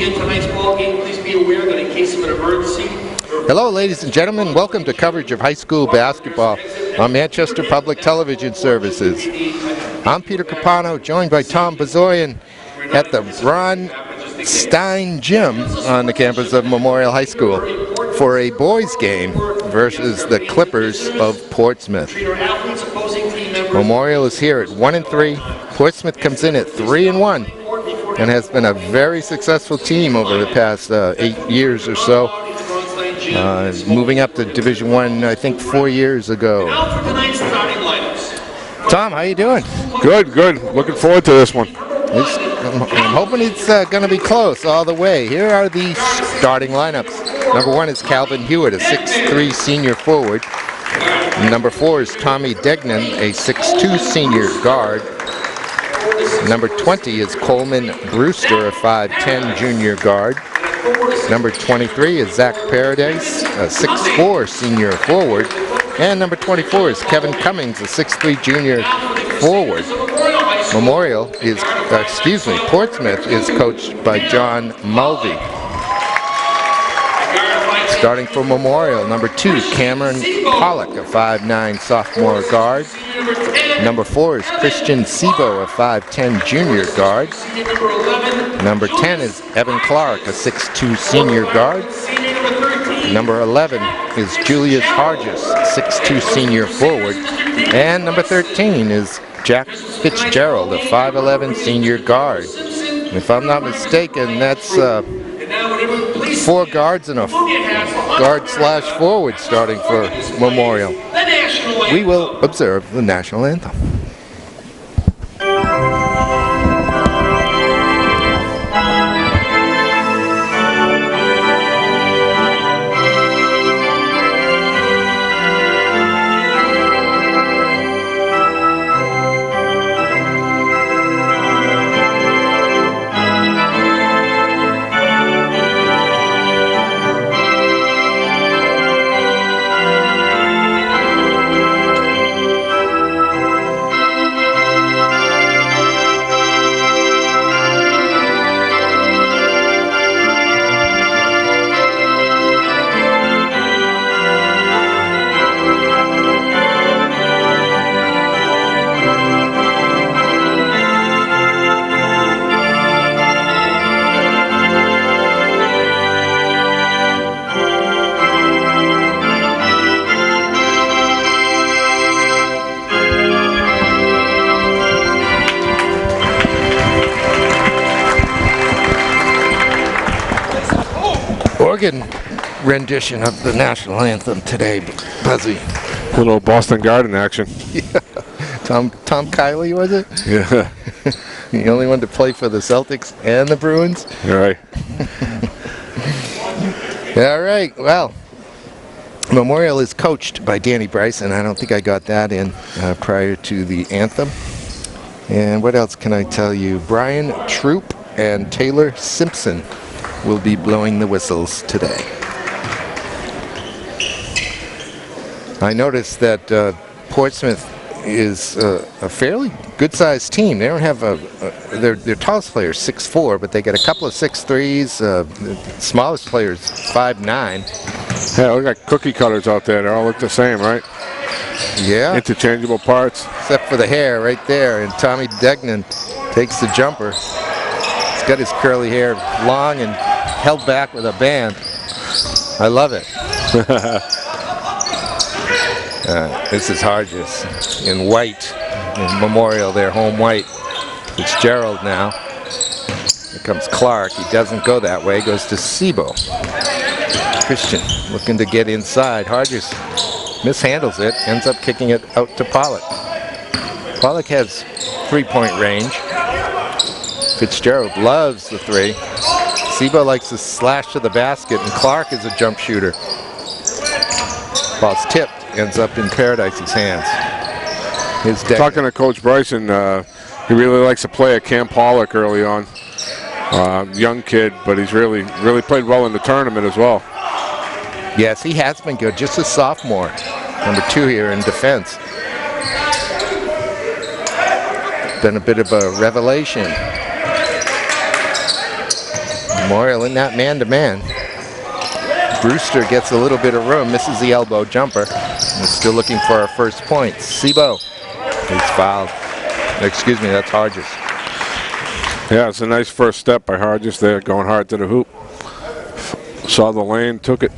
begin tonight's ball game, please be aware that in case of an emergency. Hello, ladies and gentlemen. Welcome to coverage of high school basketball on Manchester Public Television Services. I'm Peter Capano, joined by Tom Bezoyan at the Ron Stein Gym on the campus of Memorial High School for a boys game versus the Clippers of Portsmouth. Memorial is here at 1-3. Portsmouth comes in at 3-1 and has been a very successful team over the past 8 years or so. Moving up to Division I, I think 4 years ago. Tom, how you doing? Good, good. Looking forward to this one. I'm hoping it's going to be close all the way. Here are the starting lineups. Number 1 is Calvin Hewitt, a 6'3 senior forward. Number 4 is Tommy Degnan, a 6'2 senior guard. Number 20 is Coleman Brewster, a 5'10 junior guard. Number 23 is Zach Paradise, a 6'4 senior forward. And number 24 is Kevin Cummings, a 6'3 junior forward. Portsmouth is coached by John Mulvey. Starting for Memorial, number 2, Cameron Pollock, a 5'9 sophomore guard. Number 4 is Christian Sebo, a 5'10 junior guard. Number 10 is Evan Clark, a 6'2 senior guard. Number 11 is Julius Hargis, 6'2 senior forward. And number 13 is Jack Fitzgerald, a 5'11 senior guard. If I'm not mistaken, that's 4 guards and a guard/forward starting for Memorial. We will observe the national anthem. Organ rendition of the national anthem today, Buzzy. A little Boston Garden action. Yeah. Tom Kiley, was it? Yeah. The only one to play for the Celtics and the Bruins. All right. All right. Well, Memorial is coached by Danny Bryson. I don't think I got that in prior to the anthem. And what else can I tell you? Brian Troop and Taylor Simpson will be blowing the whistles today. I noticed that Portsmouth is a fairly good-sized team. They don't have their tallest player is 6'4", but they got a couple of 6'3s. The smallest player is 5'9". Yeah, we got cookie cutters out there. They all look the same, right? Yeah. Interchangeable parts. Except for the hair right there. And Tommy Degnan takes the jumper. He's got his curly hair long and held back with a band. I love it. This is Hargis in white. In Memorial, their home white. Fitzgerald now. Here comes Clark. He doesn't go that way. Goes to Sebo. Christian looking to get inside. Hargis mishandles it. Ends up kicking it out to Pollock. Pollock has three-point range. Fitzgerald loves the three. Sebo likes to slash to the basket, and Clark is a jump shooter. Ball's tipped, ends up in Paradise's hands. Talking to Coach Bryson, he really likes to play at Cam Pollock early on. Young kid, but he's really played well in the tournament as well. Yes, he has been good. Just a sophomore, number 2 here in defense. Been a bit of a revelation. Memorial in that man-to-man. Brewster gets a little bit of room, misses the elbow jumper. We're still looking for our first point. Sebo is fouled. Excuse me, that's Hargis. Yeah, it's a nice first step by Hargis there, going hard to the hoop. Saw the lane, took it.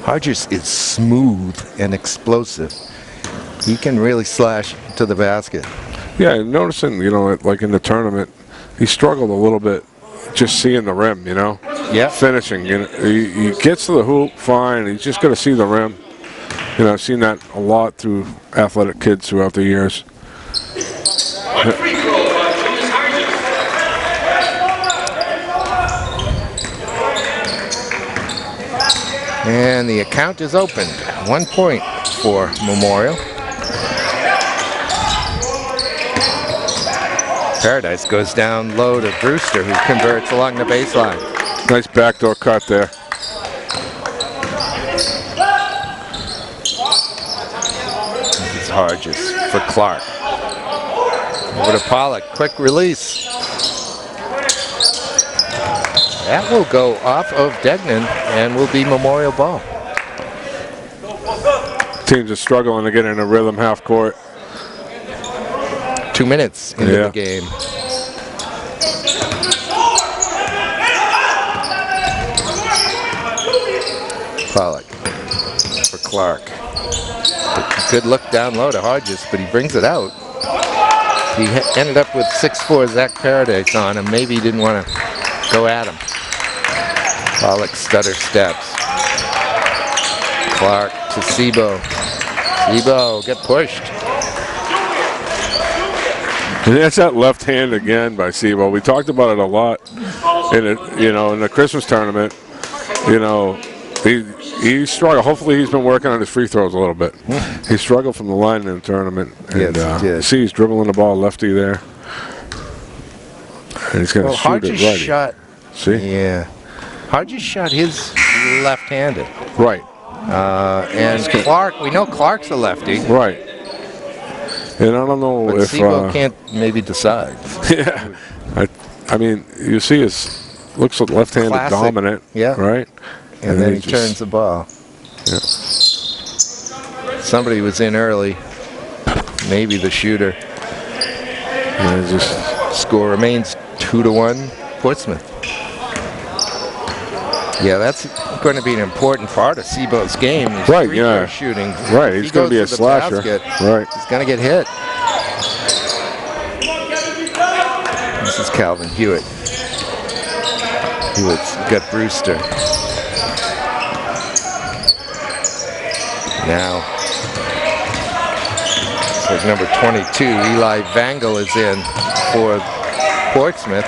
Hargis is smooth and explosive. He can really slash to the basket. Yeah, noticing, you know, like in the tournament, he struggled a little bit just seeing the rim, you know? Yeah. Finishing. You know, he gets to the hoop, fine. He's just got to see the rim. You know, I've seen that a lot through athletic kids throughout the years. One free throw by Julius Hargis. And the account is opened. 1 point for Memorial. Paradise goes down low to Brewster, who converts along the baseline. Nice backdoor cut there. This is Hargis for Clark. Over to Pollock, quick release. That will go off of Degnan and will be Memorial ball. Teams are struggling to get in a rhythm half court. 2 minutes into the game. Pollock for Clark. Good look down low to Hargis, but he brings it out. He ended up with 6'4" Zach Paradise on him. Maybe he didn't want to go at him. Pollock stutter steps. Clark to Sebo. Sebo get pushed. And that's that left hand again by Sebo. We talked about it a lot in it, you know, in the Christmas tournament. You know, he struggled. Hopefully, he's been working on his free throws a little bit. He struggled from the line in the tournament. And, yes, he did. See, he's dribbling the ball lefty there, and he's going to shoot it righty. Shot. See? Yeah, Hargis shot his left-handed. Right. And Clark, we know Clark's a lefty. Right. And I don't know but if Sebo can't maybe decide. Yeah, I mean, you see, his looks like left-handed dominant. Yeah. Right. And then he turns the ball. Yeah. Somebody was in early. Maybe the shooter. Yeah, just score remains 2-1 Portsmouth. Yeah, that's going to be an important part of Sebo's game. Right, yeah. Shooting. Right, he's going to be a slasher. Right. He's going to get hit. This is Calvin Hewitt. Hewitt's got Brewster. Now, it's like number 22, Eli Vangel is in for Portsmouth.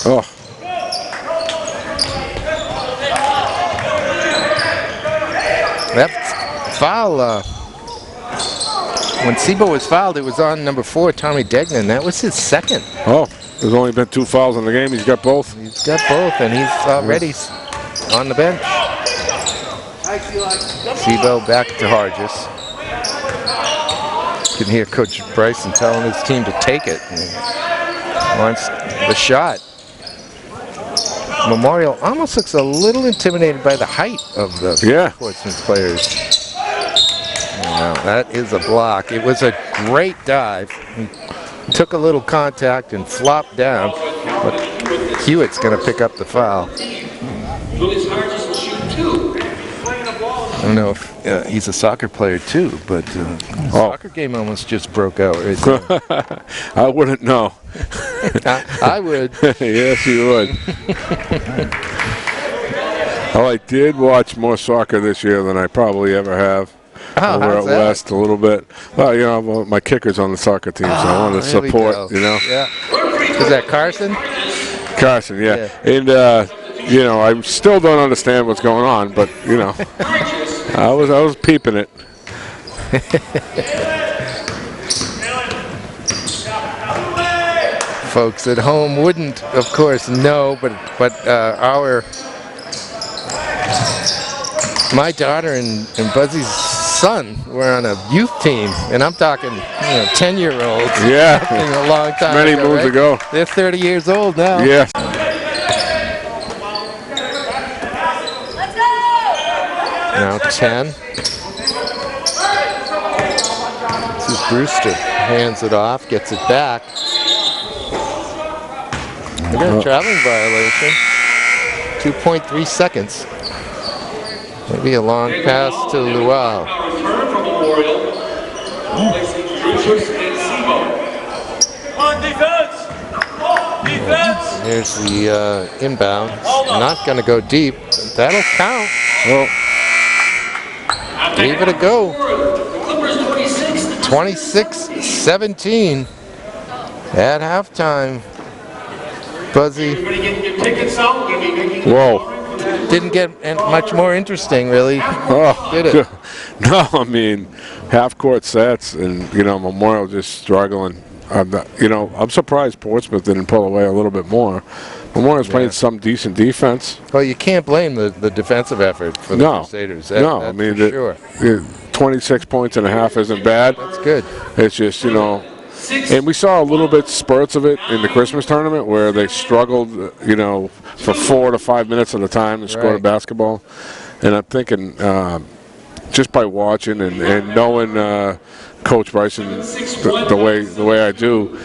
Oh. That foul, when Sebo was fouled, it was on number 4, Tommy Degnan. That was his second. Oh, there's only been 2 fouls in the game. He's got both. He's got both, and he's already on the bench. Sebo back to Hargis. You can hear Coach Bryson telling his team to take it. And wants the shot. Memorial almost looks a little intimidated by the height of the Portsmouth players. Wow, that is a block. It was a great dive. He took a little contact and flopped down, but Hewitt's going to pick up the foul. Julius Hargis will shoot 2. I don't know if he's a soccer player too, but the soccer game almost just broke out. Right? I wouldn't know. I would. Yes, you would. Well, I did watch more soccer this year than I probably ever have. Over at West a little bit. Well, you know, my kicker's on the soccer team, so I wanted to support, you know. Yeah. Is that Carson? Carson, yeah. And, you know, I still don't understand what's going on, but, you know, I was peeping it. Folks at home wouldn't, of course, know, but my daughter and Buzzy's son were on a youth team, and I'm talking, 10-year-olds. Yeah, A long time many ago, moons right? ago. They're 30 years old now. Yeah. Now 10. This is Brewster. Hands it off, gets it back. We got a traveling violation. 2.3 seconds. Maybe a long pass to Luau. Return from Memorial. Placing Drusus and Sebo. On defense! Defense! Here's the inbound. Not going to go deep. That'll count. Well, gave it a go. Clippers 26. 26-17 at halftime. Buzzy. Everybody getting your tickets out? We're going to be making. whoa. Didn't get much more interesting, really. Oh, Did it? No, I mean, half-court sets, and Memorial just struggling. I'm surprised Portsmouth didn't pull away a little bit more. Memorial's playing some decent defense. Well, you can't blame the defensive effort for the Crusaders. That's I mean, for sure. 26 points and a half isn't bad. That's good. It's just, and we saw a little bit spurts of it in the Christmas tournament where they struggled, for 4 to 5 minutes at a time to score a basketball. And I'm thinking, just by watching and knowing Coach Bryson the way I do,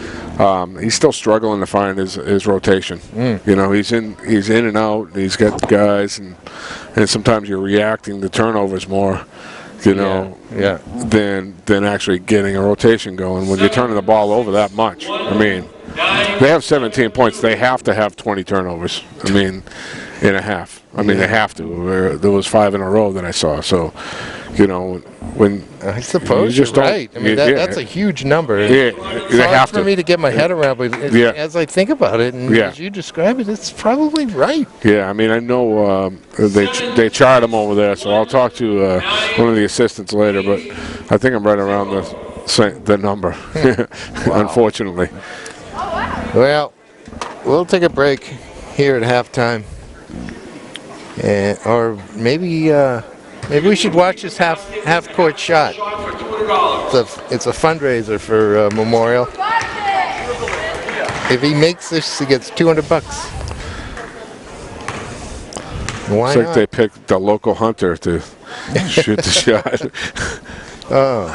he's still struggling to find his rotation. He's in and out. And he's got guys, and sometimes you're reacting to turnovers more. Than actually getting a rotation going when you're turning the ball over that much. I mean, they have 17 points. They have to have 20 turnovers. I mean, in a half. I mean, they have to. There was 5 in a row that I saw. So, when I suppose you just you're right. I mean, that's a huge number. Yeah, it's hard for me to get my head around, but as I think about it and as you describe it, it's probably right. Yeah, I mean, I know they chart them over there, so I'll talk to one of the assistants later, but I think I'm right around the number, unfortunately. Well, we'll take a break here at halftime, or maybe we should watch this half-court shot. It's a fundraiser for Memorial. If he makes this, he gets $200. Why It's like not? they picked the local hunter to shoot the shot. Oh,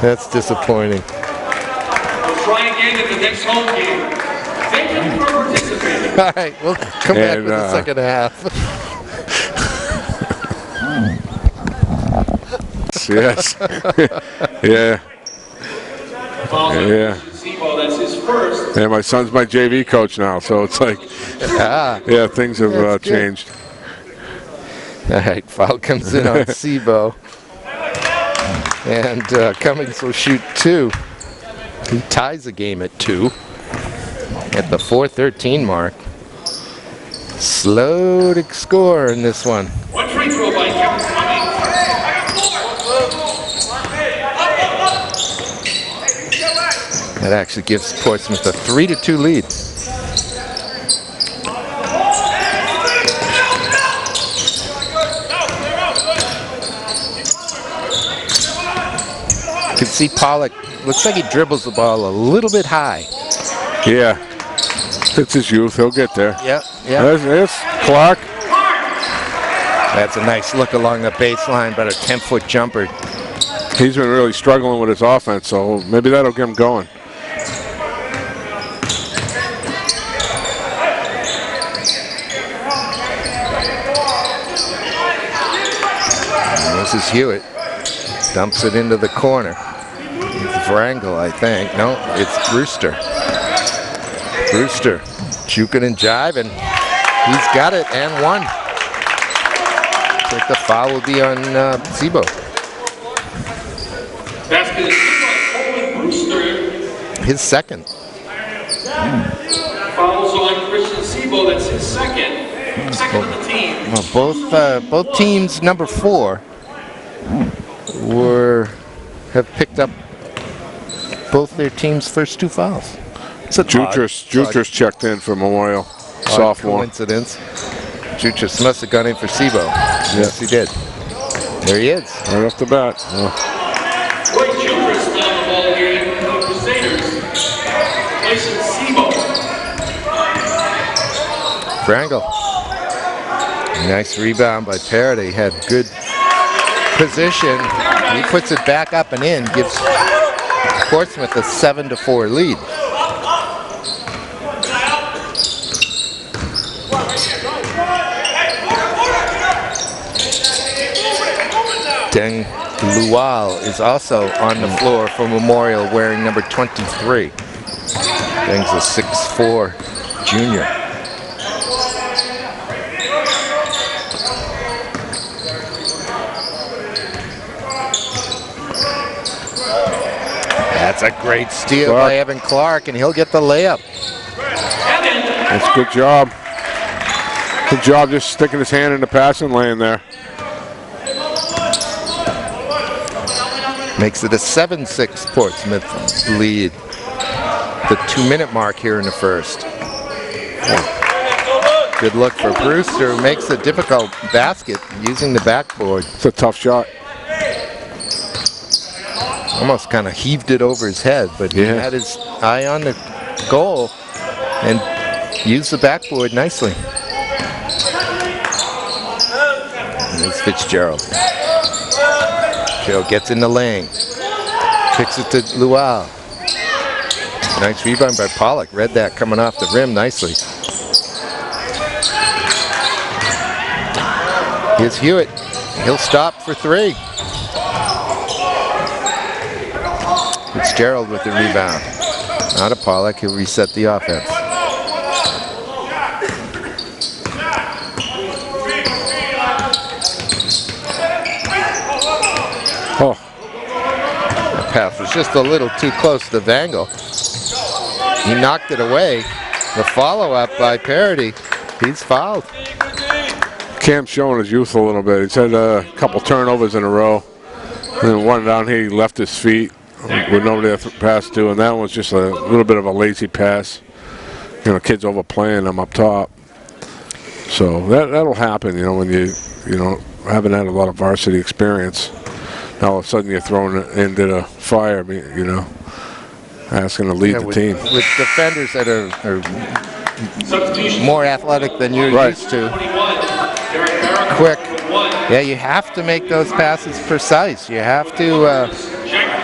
that's disappointing. We'll try again at the next home game. Thank you for participating. All right, we'll come back with the second half. Yes. Yeah. Yeah. That's his first. And my son's my JV coach now, so it's like, things have changed. All right, foul comes in on Sebo. And Cummings will shoot 2. He ties the game at 2 at the 4:13 mark. Slow to score in this one. One free throw by Kevin Cummings. That actually gives Portsmouth a 3-2 lead. You can see Pollock, looks like he dribbles the ball a little bit high. Yeah. It's his youth. He'll get there. Yeah. There's Clark. That's a nice look along the baseline, but a 10-foot jumper. He's been really struggling with his offense, so maybe that'll get him going. This is Hewitt. Dumps it into the corner. It's Vrangel, I think. No, it's Brewster. Brewster juking and jiving. He's got it and one. I think the foul will be on Sebo. Basket is by Brewster. His second. Fouls on Christian Sebo. That's his second. Second of the team. Well, both teams, number 4, have picked up both their team's first 2 fouls. It's a Jutras checked in for Memorial. Sophomore. Coincidence. Jutras must have gone in for Sebo. Yes, he did. There he is. Right off the bat. Roy Childress on the ball game for the Crusaders. Placing Sebo. Frankel. Nice rebound by Parody. Had good position. He puts it back up and in. Gives Portsmouth a 7-4 lead. Deng Lual is also on the floor for Memorial wearing number 23. Deng's a 6'4" junior. That's a great steal by Evan Clark, and he'll get the layup. That's a good job. Good job just sticking his hand in the passing lane there. Makes it a 7-6 Portsmouth lead. The 2-minute mark here in the first. Good look for Brewster, who makes a difficult basket using the backboard. It's a tough shot. Almost kind of heaved it over his head, but he had his eye on the goal and used the backboard nicely. There's Fitzgerald. Joe gets in the lane. Kicks it to Luau. Nice rebound by Pollock. Read that coming off the rim nicely. Here's Hewitt. He'll stop for 3. Fitzgerald with the rebound. Not a Pollock. He'll reset the offense. Oh. That pass was just a little too close to Vangel. He knocked it away. The follow-up by Parody. He's fouled. Cam's showing his youth a little bit. He's had a couple turnovers in a row. And then one down here, he left his feet with nobody to pass to, and that one was just a little bit of a lazy pass. You know, kids overplaying them up top. So that'll happen, you know, when you haven't had a lot of varsity experience. Now all of a sudden you're thrown into the fire, you know, asking to lead the team. With defenders that are more athletic than you're used to. Quick. Yeah, you have to make those passes precise. You have to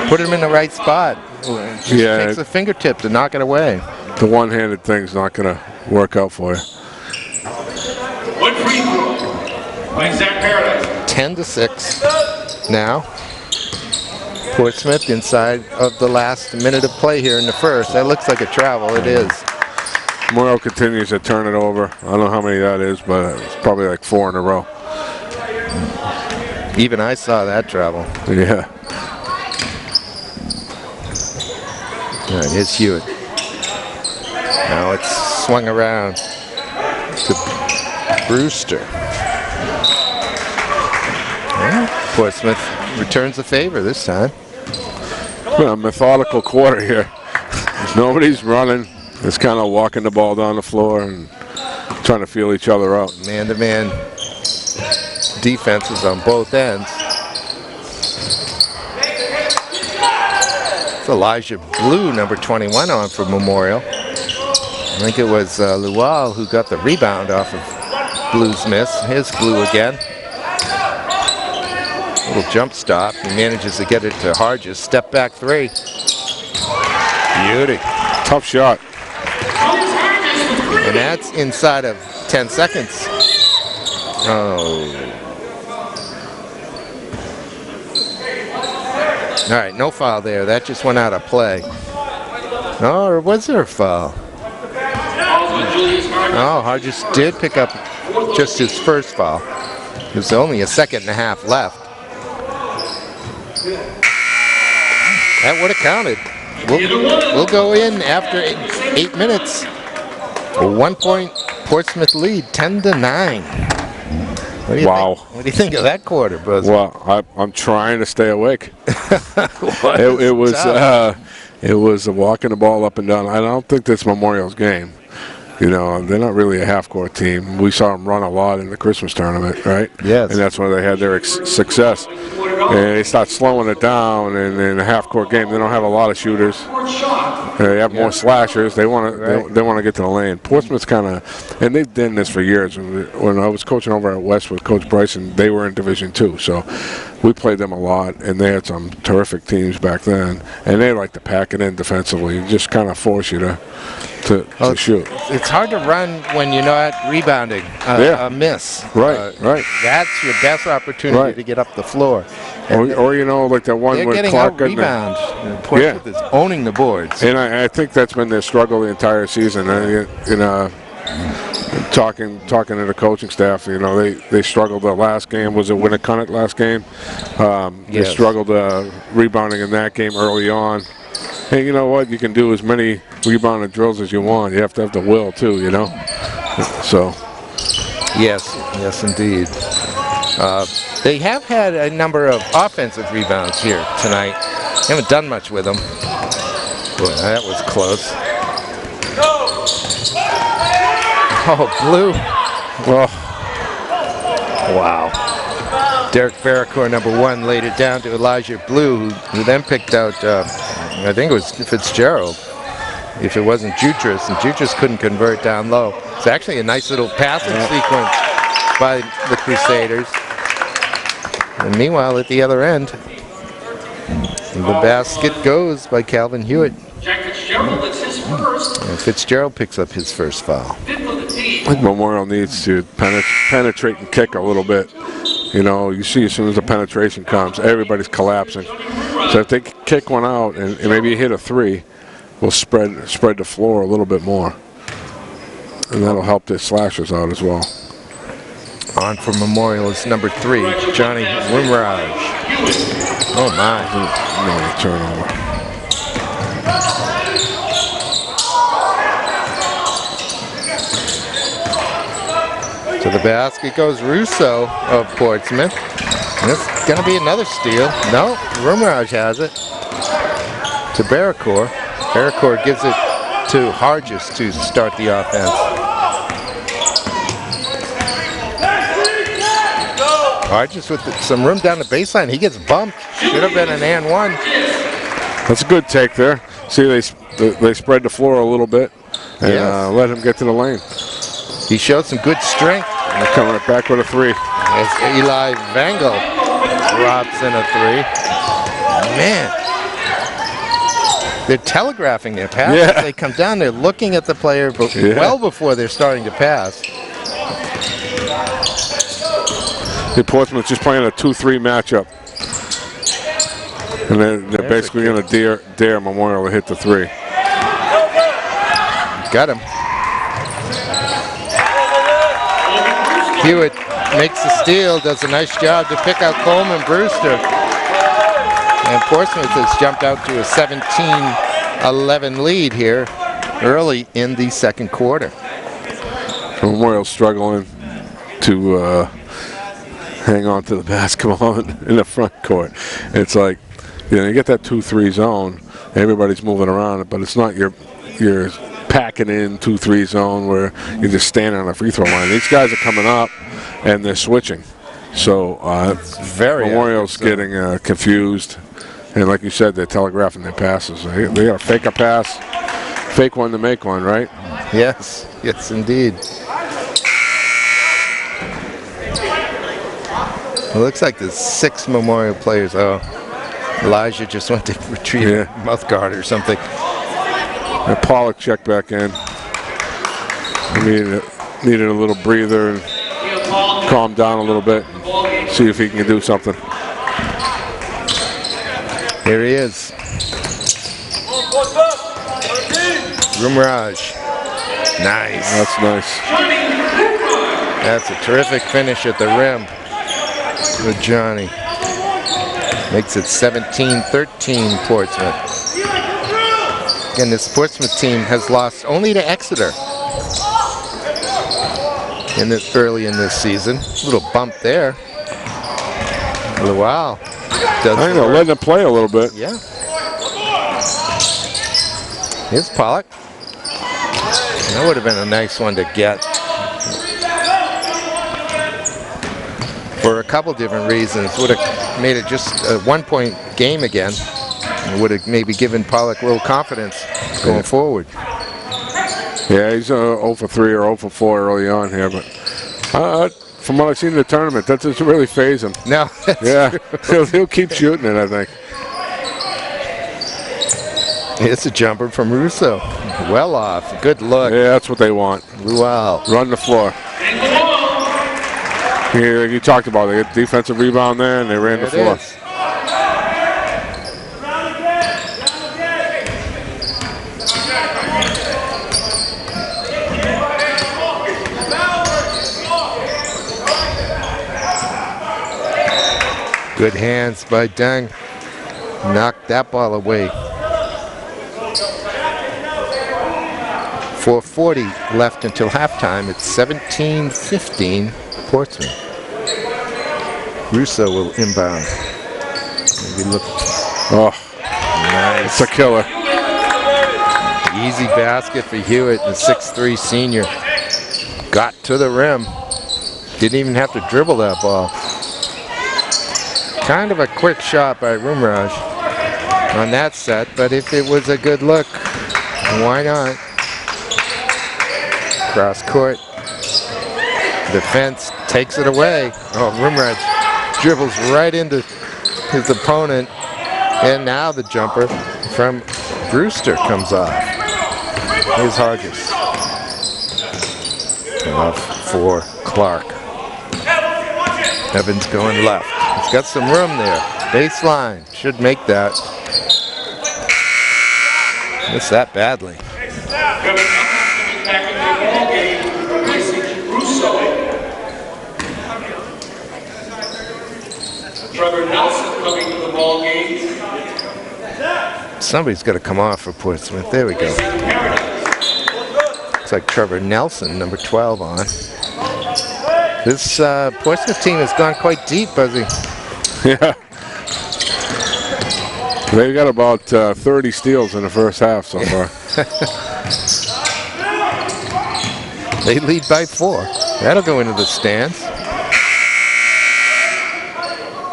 put them in the right spot. It just takes a fingertip to knock it away. The one-handed thing's not going to work out for you. One free throw by Zach Paradise. 10-6 now. Portsmouth inside of the last minute of play here in the first. That looks like a travel. It is. Morrow continues to turn it over. I don't know how many that is, but it's probably like 4 in a row. Even I saw that travel. Yeah. All right, here's Hewitt. Now it's swung around to Brewster. Well, Portsmouth returns the favor this time. It's been a methodical quarter here. Nobody's running. It's kind of walking the ball down the floor and trying to feel each other out. Man-to-man defenses on both ends. It's Elijah Blue, number 21, on for Memorial. I think it was Lual who got the rebound off of Blue's miss. Here's Blue again. Little jump stop. He manages to get it to Hargis. Step back 3. Beauty. Tough shot. And that's inside of 10 seconds. Oh. All right, no foul there. That just went out of play. Oh, or was there a foul? Oh, Hargis did pick up just his first foul. There's only a second and a half left. That would have counted. We'll go in after 8 minutes. A 1-point Portsmouth lead, 10-9. What do you think? What do you think of that quarter, Buzz? Well, I'm trying to stay awake. it was walking the ball up and down. I don't think that's Memorial's game. You know, they're not really a half-court team. We saw them run a lot in the Christmas tournament, right? Yes. And that's where they had their success. And they start slowing it down, and in a half-court game, they don't have a lot of shooters. They have more slashers. They want to they want to get to the lane. Portsmouth's kind of, and they've done this for years. When I was coaching over at West with Coach Bryson, they were in Division II, so we played them a lot, and they had some terrific teams back then. And they like to pack it in defensively, just kind of force you to shoot. It's hard to run when you're not rebounding a miss. Right. That's your best opportunity to get up the floor. Or you know, like that one they're with getting Clark out rebound. Portsmouth is owning the boards. And I think that's been their struggle the entire season. Talking to the coaching staff, you know, they struggled the last game. Was it Winnicott last game? They struggled rebounding in that game early on. And you know what? You can do as many rebounding drills as you want. You have to have the will too, you know. So. Yes, indeed. They have had a number of offensive rebounds here tonight. Haven't done much with them. Boy, that was close. Oh, Blue. Well, wow. Derek Vericore, number 1, laid it down to Elijah Blue, who then picked out, I think it was Fitzgerald, if it wasn't Jutras, and Jutras couldn't convert down low. It's actually a nice little passing sequence by the Crusaders. And meanwhile, at the other end, the basket goes by Calvin Hewitt. Jack Fitzgerald, it's his first. And Fitzgerald picks up his first foul. Memorial needs to penetrate and kick a little bit. You know, you see as soon as the penetration comes, everybody's collapsing. So if they kick one out and maybe you hit a 3, we'll spread the floor a little bit more. And that'll help the slashers out as well. On for Memorial is number 3, Johnny Wimraj. Oh my. No turnover. To the basket goes Russo of Portsmouth. And it's going to be another steal. No, Wimraj has it. To Vericore. Vericore gives it to Hargis to start the offense. Hargis with some room down the baseline. He gets bumped. Should have been an and 1. That's a good take there. See, they spread the floor a little bit and let him get to the lane. He showed some good strength. And they're coming back with a 3. As Eli Vangel drops in a 3. Man. They're telegraphing their pass. Yeah. They come down, they're looking at the player well before they're starting to pass. Portsmouth just playing a 2-3 matchup. And they're basically going to dare Memorial to hit the 3. Got him. Hewitt makes the steal, does a nice job to pick out Coleman Brewster. And Portsmouth has jumped out to a 17-11 lead here early in the second quarter. Memorial's struggling to hang on to the basketball in the front court. It's like, you know, you get that 2-3 zone, everybody's moving around, but it's not your packing in 2-3 zone where you're just standing on the free throw line. These guys are coming up and they're switching. So Memorial's getting confused. And like you said, they're telegraphing their passes. They got to fake a pass, fake one to make one, right? Yes, indeed. It looks like there's 6 Memorial players. Oh, Elijah just went to retrieve a mouth guard or something. And Pollock checked back in. Needed a little breather and calm down a little bit and see if he can do something. Here he is. Rumraj. Nice. That's nice. That's a terrific finish at the rim with Johnny. Makes it 17-13 Portsmouth. Again, this Portsmouth team has lost only to Exeter early in this season. A little bump there. Wow. I know, letting them play a little bit. Yeah. Here's Pollock. That would have been a nice one to get. For a couple different reasons. Would have made it just a 1-point game again. And would have maybe given Pollock a little confidence going forward. Yeah, he's 0 for 3 or 0 for 4 early on here, but from what I've seen in the tournament, that doesn't really phase him. No, yeah, he'll keep shooting it, I think. It's a jumper from Russo. Well off. Good look. Yeah, that's what they want. Wow. Run the floor. Here, you talked about it. They get defensive rebound there, and they ran the floor. Is. Good hands by Deng. Knocked that ball away. 4:40 left until halftime. It's 17-15 Portsmouth. Russo will inbound. Maybe look. Oh, nice. It's a killer. Easy basket for Hewitt, the 6'3" senior. Got to the rim. Didn't even have to dribble that ball. Kind of a quick shot by Rumraj on that set, but if it was a good look, why not? Cross court. Defense takes it away. Oh, Rumraj dribbles right into his opponent, and now the jumper from Brewster comes off. Here's Hargis. Off for Clark. Evans going left. He's got some room there. Baseline. Should make that. Missed that badly. Trevor Nelson coming to the ball game. Somebody's got to come off for Portsmouth. There we go. Looks like Trevor Nelson, number 12 on. This Portsmouth team has gone quite deep, Buzzy. Yeah. They got about 30 steals in the first half so far. They lead by 4. That'll go into the stands.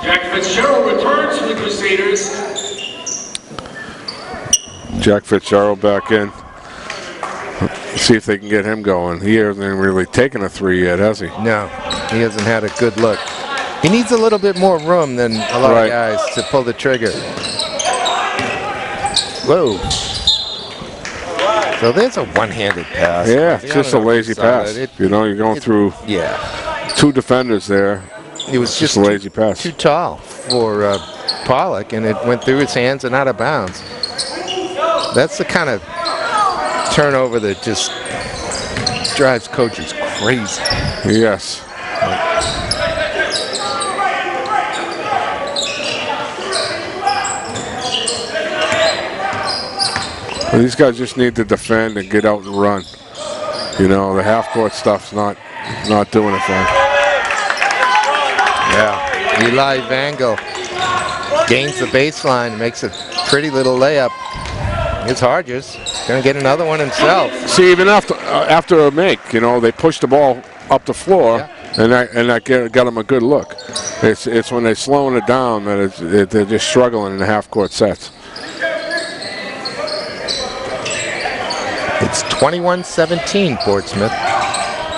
Jack Fitzgerald returns for the Crusaders. Jack Fitzgerald back in. See if they can get him going. He hasn't really taken a 3 yet, has he? No, he hasn't had a good look. He needs a little bit more room than a lot of guys to pull the trigger. Whoa. So there's a one-handed pass. Yeah, it's just a lazy pass. You know, you're going through 2 defenders there. It was just a lazy pass. Too tall for Pollock, and it went through his hands and out of bounds. That's the kind of turnover that just drives coaches crazy. Yes. Well, these guys just need to defend and get out and run. You know, the half-court stuff's not doing it for them. Yeah. Eli Vangel gains the baseline and makes a pretty little layup. It's Hargis. Going to get another one himself. See, even after a make, you know, they push the ball up the floor, and that got them a good look. It's when they're slowing it down that they're just struggling in the half-court sets. It's 21-17 Portsmouth.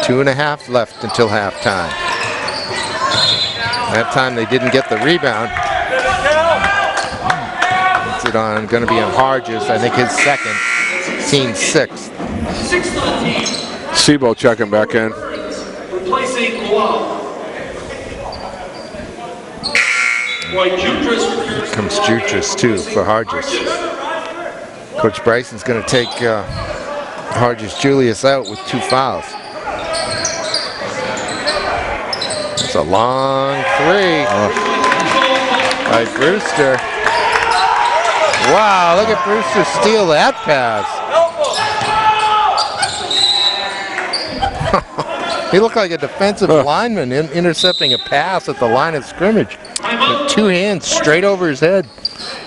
2.5 left until halftime. That time they didn't get the rebound. It's it on, going to be on Hargis. I think his second, team's 6th. 6th on the team. Sebo checking back in. Replacing Guam. Here comes Jutras too for Hargis. Coach Bryson's going to take Hargis Julius out with 2 fouls. It's a long 3 by Brewster. Wow, look at Brewster steal that pass. He looked like a defensive lineman intercepting a pass at the line of scrimmage with 2 hands straight over his head.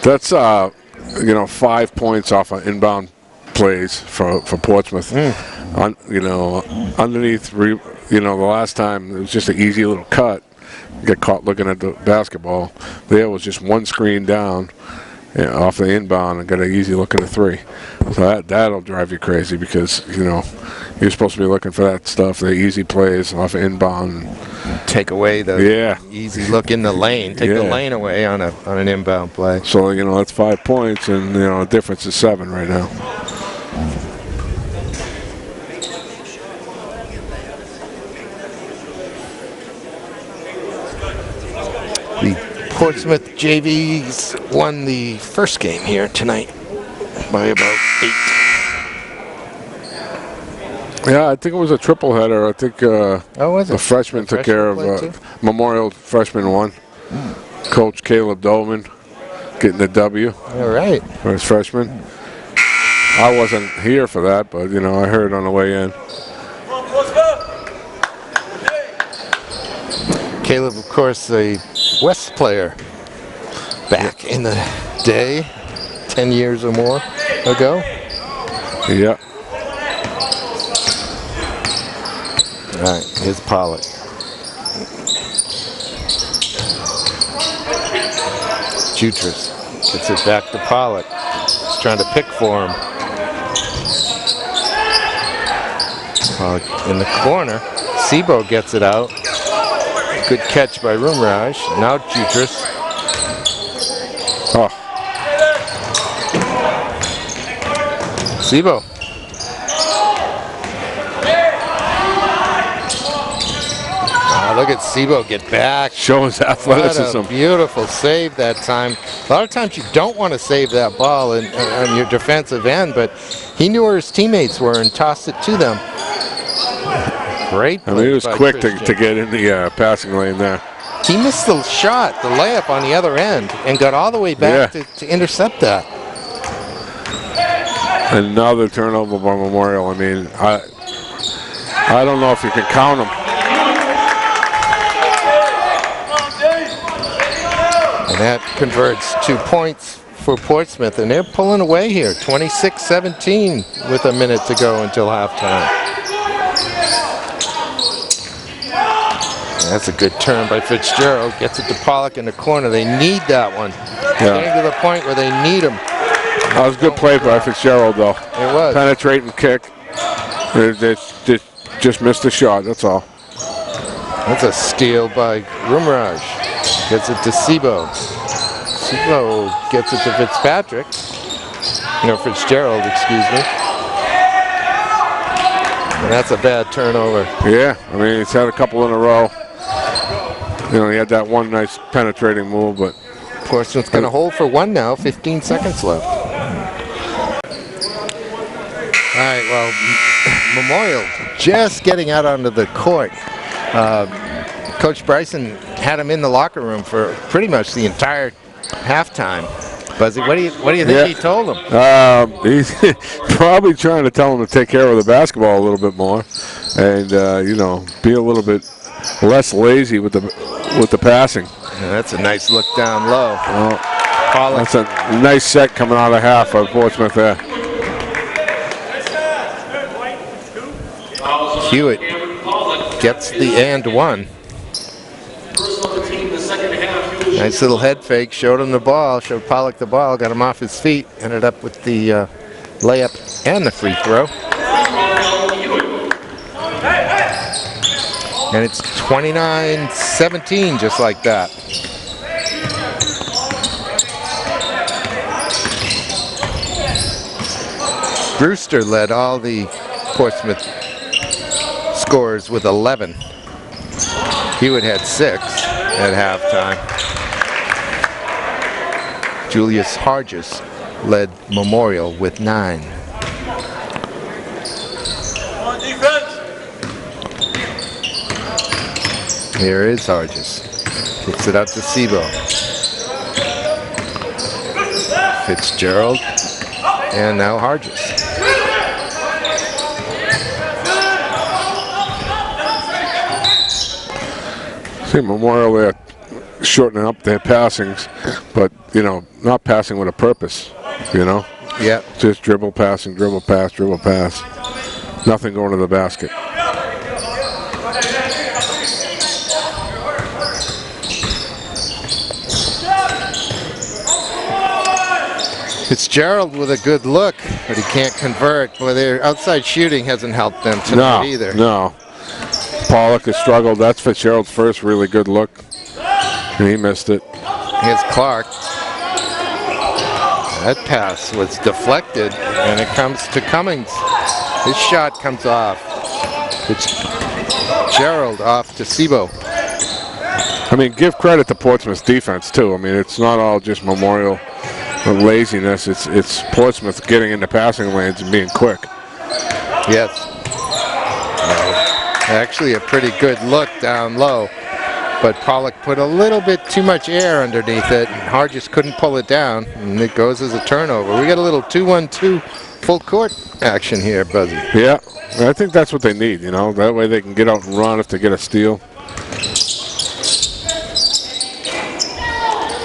That's 5 points off of inbound plays for Portsmouth. you know, underneath, you know, the last time it was just an easy little cut. Get caught looking at the basketball. There was just one screen down, you know, off the inbound and got an easy look at a three. So that'll drive you crazy because, you know, you're supposed to be looking for that stuff, the easy plays off of inbound. Take away the easy look in the lane. Take the lane away on an inbound play. So, you know, that's 5 points, and, you know, the difference is 7 right now. The Portsmouth JVs won the first game here tonight by about 8. Yeah, I think it was a triple header. I think was it? the freshman took care of Memorial freshman 1. Coach Caleb Dolman getting the W. All right. For his freshman. I wasn't here for that, but, you know, I heard on the way in. Caleb, of course, a West player back in the day, 10 years or more ago. Yeah. All right, here's Pollock. Jutras gets it back to Pollock. He's trying to pick for him. Pollock in the corner. Sebo gets it out. Good catch by Rumraj. Now Jutras. Oh. Sebo. Look at Sebo get back. Show his athleticism. What a beautiful save that time. A lot of times you don't want to save that ball on your defensive end, but he knew where his teammates were and tossed it to them. Great play. I mean, he was quick to get in the passing lane there. He missed the shot, the layup on the other end, and got all the way back to intercept that. Another turnover by Memorial. I mean, I don't know if you can count them. And that converts 2 points for Portsmouth, and they're pulling away here, 26-17 with a minute to go until halftime. That's a good turn by Fitzgerald. Gets it to Pollock in the corner. They need that one. Getting to the point where they need him. That was a good play by Fitzgerald, though. It was. Penetrating kick. They just missed the shot, that's all. That's a steal by Rumraj. Gets it to Sebo. Sebo gets it to Fitzpatrick. No, Fitzgerald, excuse me. And that's a bad turnover. Yeah, I mean, he's had a couple in a row. You know, he had that one nice penetrating move, but... Portsmouth's going to hold for 1 now, 15 seconds left. All right, well, Memorial just getting out onto the court. Coach Bryson had him in the locker room for pretty much the entire halftime. Buzzy, what do you think he told him? He's probably trying to tell him to take care of the basketball a little bit more, and you know, be a little bit less lazy with the passing. Yeah, that's a nice look down low. That's a nice set coming out of half of Portsmouth there. Hewitt gets the and one. Nice little head fake, showed him the ball, showed Pollock the ball, got him off his feet, ended up with the layup and the free throw. And it's 29-17 just like that. Brewster led all the Portsmouth scorers with 11. Hewitt had 6 at halftime. Julius Hargis led Memorial with 9. Here is Hargis. Kicks it out to Sebo. Fitzgerald. And now Hargis. See Memorial there shortening up their passings, but, you know, not passing with a purpose, you know? Yeah. Just dribble, passing, dribble, pass, dribble, pass. Nothing going to the basket. Fitzgerald with a good look, but he can't convert. Boy, their outside shooting hasn't helped them tonight either. No. Pollock has struggled. That's Fitzgerald's first really good look, and he missed it. Here's Clark. That pass was deflected, and it comes to Cummings. His shot comes off. Fitzgerald off to Sebo. I mean, give credit to Portsmouth's defense, too. I mean, it's not all just Memorial laziness. It's Portsmouth getting into passing lanes and being quick. Yes. Actually, a pretty good look down low, but Pollock put a little bit too much air underneath it, and Hargis couldn't pull it down, and it goes as a turnover. We got a little 2-1-2 full court action here, Buzzy. Yeah, I think that's what they need, you know. That way they can get out and run if they get a steal.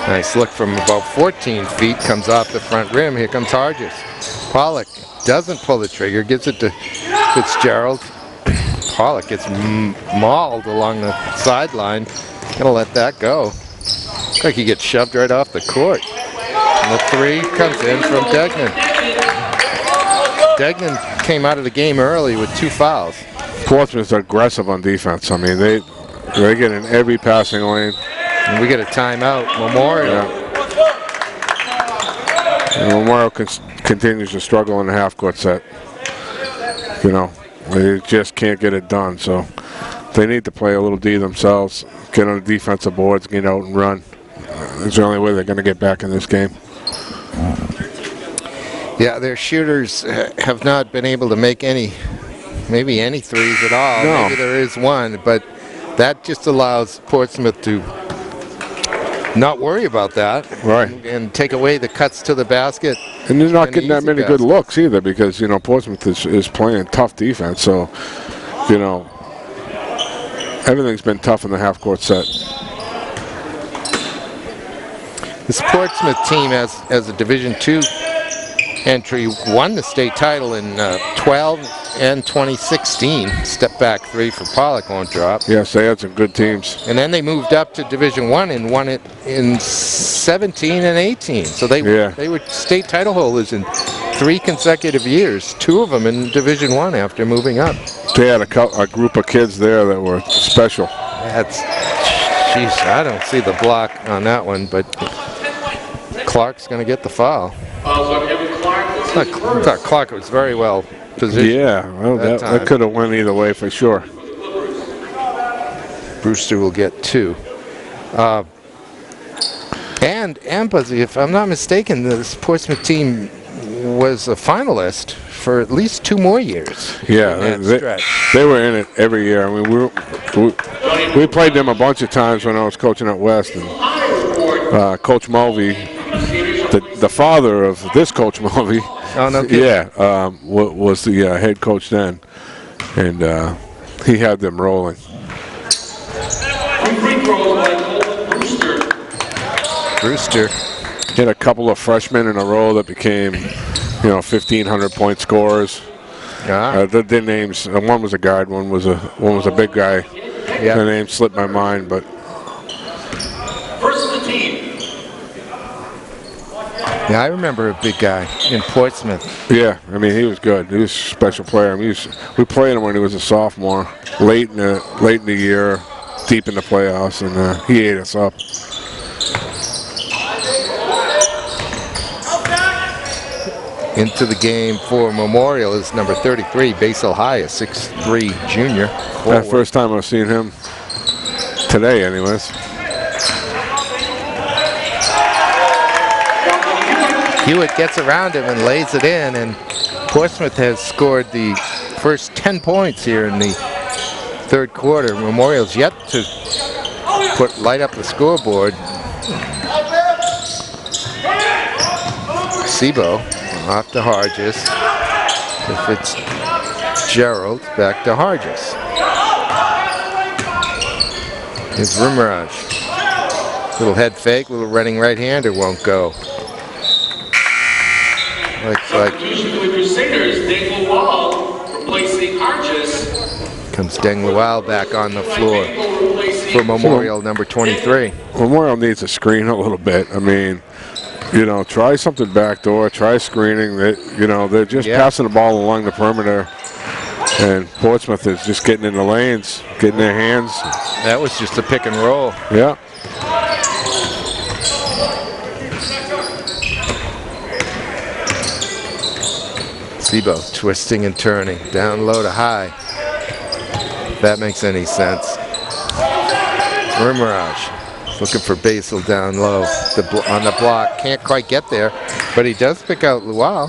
Nice look from about 14 feet, comes off the front rim. Here comes Hargis. Pollock doesn't pull the trigger, gives it to Fitzgerald. Pollock gets mauled along the sideline. Gonna let that go. Looks like he gets shoved right off the court. And the three comes in from Degnan. Degnan came out of the game early with 2 fouls. Portsmouth's aggressive on defense. I mean, they get in every passing lane. And we get a timeout. Memorial. Yeah. And Memorial continues to struggle in the half-court set. You know, they just can't get it done. So they need to play a little D themselves, get on the defensive boards, get out and run. It's the only way they're going to get back in this game. Yeah, their shooters have not been able to make maybe any threes at all. No. Maybe there is one, but that just allows Portsmouth to not worry about that, right, and take away the cuts to the basket. And they're not getting that many basket. good looks either, because, you know, Portsmouth is playing tough defense. So, you know, everything's been tough in the half-court set. This Portsmouth team, as a Division II entry, won the state title in 12 and 2016. Step back 3 for Pollock won't drop. Yes, they had some good teams. And then they moved up to Division I and won it in 17 and 18. So they were state title holders in 3 consecutive years. 2 of them in Division I after moving up. They had a group of kids there that were special. Jeez, I don't see the block on that one, but Clark's going to get the foul. I thought Clark was very well positioned. Yeah, well, that could have went either way for sure. Brewster will get 2. And Buzzy, if I'm not mistaken, this Portsmouth team was a finalist for at least 2 more years. Yeah, they were in it every year. I mean, we played them a bunch of times when I was coaching at West, and Coach Mulvey, the father of this Coach Mulvey, was the head coach then, and he had them rolling. Brewster hit a couple of freshmen in a row that became, 1,500-point scorers. Their names, one was a guard, one was a big guy. Yeah. The name slipped my mind, but First of the team. Yeah, I remember a big guy in Portsmouth. Yeah, I mean, he was good. He was a special player. I mean, we played him when he was a sophomore, late in the year, deep in the playoffs, and he ate us up. Into the game for Memorial is number 33, Basil High, a 6'3" junior. That first time I've seen him today, anyways. Hewitt gets around him and lays it in, and Portsmouth has scored the first 10 points here in the 3rd quarter. Memorial's yet to light up the scoreboard. Sebo off to Hargis. To Fitzgerald, back to Hargis. Here's Rimraj. Little head fake, little running right-hander won't go. Looks like Usually the Crusaders, Daniel Wall replacing Comes Deng Luau back on the floor for Memorial, number 23. Memorial needs to screen a little bit. I mean, you know, try something backdoor, try screening. You know, they're just passing the ball along the perimeter. And Portsmouth is just getting in the lanes, getting their hands. That was just a pick and roll. Yeah. Sebo twisting and turning, down low to high. If that makes any sense. Mirage looking for Basil down low. On the block, can't quite get there, but he does pick out Luau.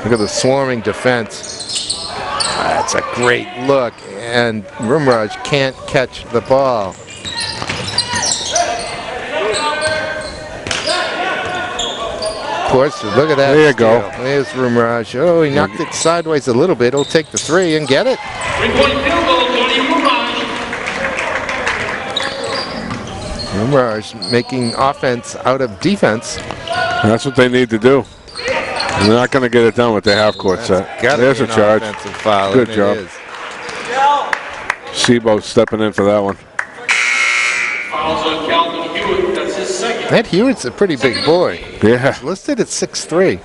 Look at the swarming defense. That's a great look, and Rumraj can't catch the ball. Portsmouth, look at that. There you go. There's Rumraj. Oh, he knocked it sideways a little bit. He'll take the three and get it. 3-point field goal, Tony Rumraj. Rumraj making offense out of defense. That's what they need to do. They're not going to get it done with the half-court set. There's a charge. Foul, good job. Sebo stepping in for that one. Fouls on Calvin Hewitt. That's his second. That Hewitt's a pretty big boy. Yeah. He's listed at 6'3".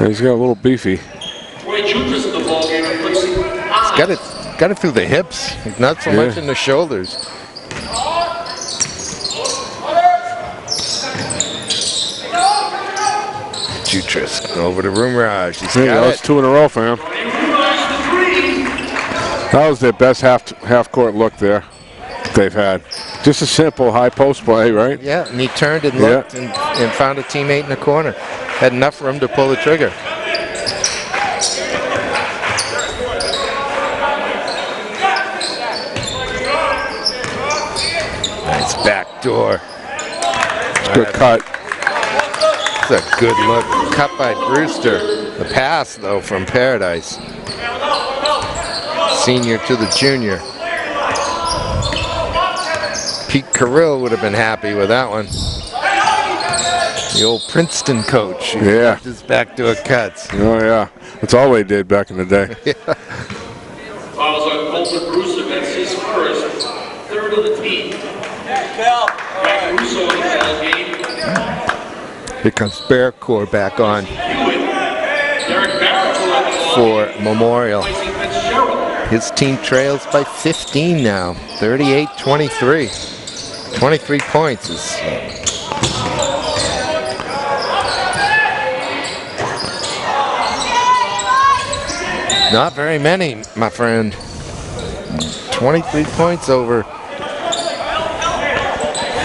He's got a little beefy. Troy Jutras in the ballgame replacing He's got it through the hips, not so much in the shoulders. Jutras over to Rumraj. He's got That's 2 in a row for him. That was their best half-court look there they've had. Just a simple high post play, right? Yeah, and he turned and looked and found a teammate in the corner. Had enough room to pull the trigger. Nice back door. It's a good cut. It's a good look. Cut by Brewster. The pass, though, from Paradise. Senior to the junior. Pete Carrill would have been happy with that one. The old Princeton coach. He left his backdoor cuts. Oh, yeah. That's all they did back in the day. Fouls on Colton Brewster. That's his first. Third of the team. Back Russo in the ballgame. Here comes Bearcore back on for Memorial. His team trails by 15 now, 38-23. 23 points is not very many, my friend. 23 points over.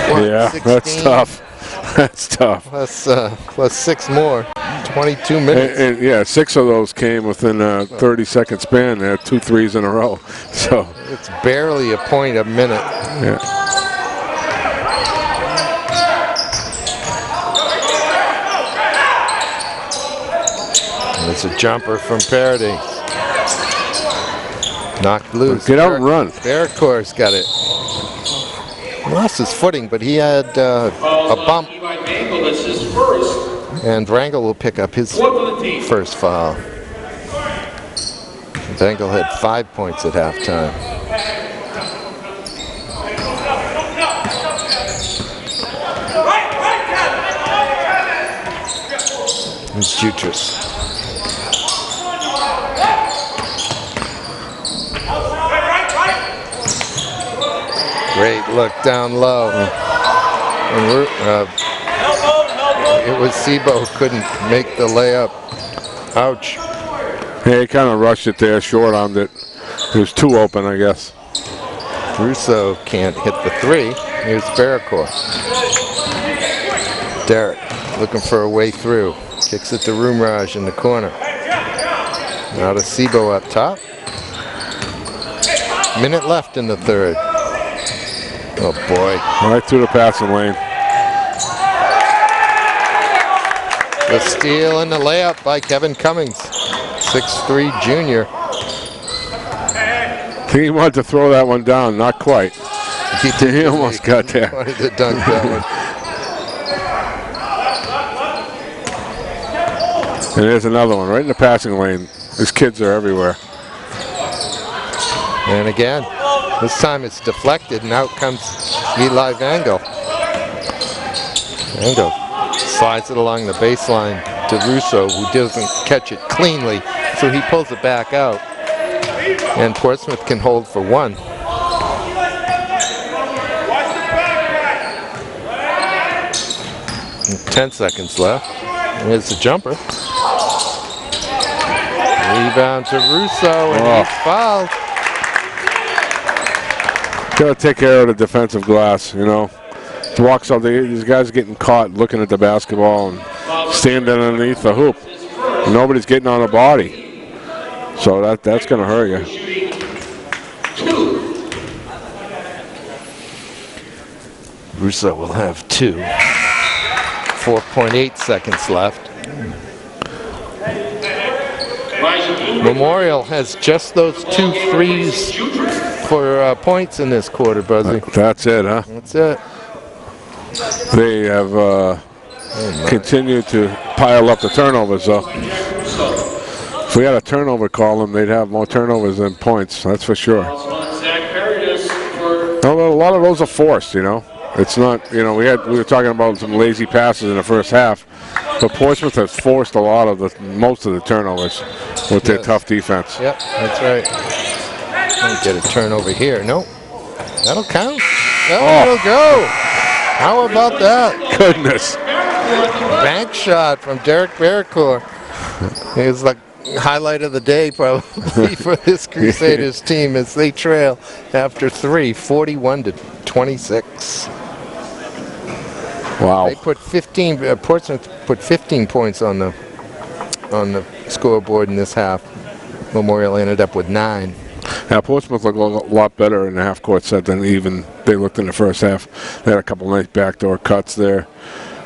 Yeah, 16. that's tough. That's tough. Plus 6 more. 22 minutes. And 6 of those came within a 30-second span. They had 2 threes in a row. So it's barely a point a minute. Yeah. And it's a jumper from Paradise. Knocked loose. Get out and run. Bearcore's got it. Lost his footing, but he had a bump. And Vrangel will pick up his first foul. Vrangel had 5 points at halftime. Here's Jutras. Great look down low. And it was Sebo who couldn't make the layup. Ouch. Yeah, he kind of rushed it there, short-armed it. He was too open, I guess. Russo can't hit the 3. Here's Bearcore. Derek looking for a way through. Kicks it to Rumraj in the corner. Now to Sebo up top. Minute left in the third. Oh boy. Right through the passing lane. The steal and the layup by Kevin Cummings. 6'3" junior. I think he wanted to throw that one down, not quite. He almost got there. Wanted to dunk that one. And there's another one right in the passing lane. These kids are everywhere. And again, this time it's deflected, and out comes Eli Vangel. Vangel slides it along the baseline to Russo, who doesn't catch it cleanly, so he pulls it back out. And Portsmouth can hold for one. 10 seconds left. Here's the jumper. Rebound to Russo, and he's fouled. Got to take care of the defensive glass, you know. Walks up, these guys are getting caught looking at the basketball and standing underneath the hoop. And nobody's getting on the body. So that's going to hurt you. Russo will have 2. 4.8 seconds left. Memorial has just those 2 threes for points in this quarter, Buzzy. That's it, huh? That's it. They have continued to pile up the turnovers, though. If we had a turnover column, they'd have more turnovers than points, that's for sure. No, a lot of those are forced, you know. It's not, you know, we were talking about some lazy passes in the first half, but Portsmouth has forced a lot of most of the turnovers with their tough defense. Yep, that's right. Don't get a turnover here. Nope. That'll count. That'll go. How about that? Goodness. Bank shot from Derek Bearcourt. It was like highlight of the day probably for this Crusaders team as they trail after 3, 41-26. Wow. They put 15. Portsmouth put 15 points on the scoreboard in this half. Memorial ended up with 9. Now Portsmouth looked a lot better in the half-court set than even they looked in the first half. They had a couple nice backdoor cuts there,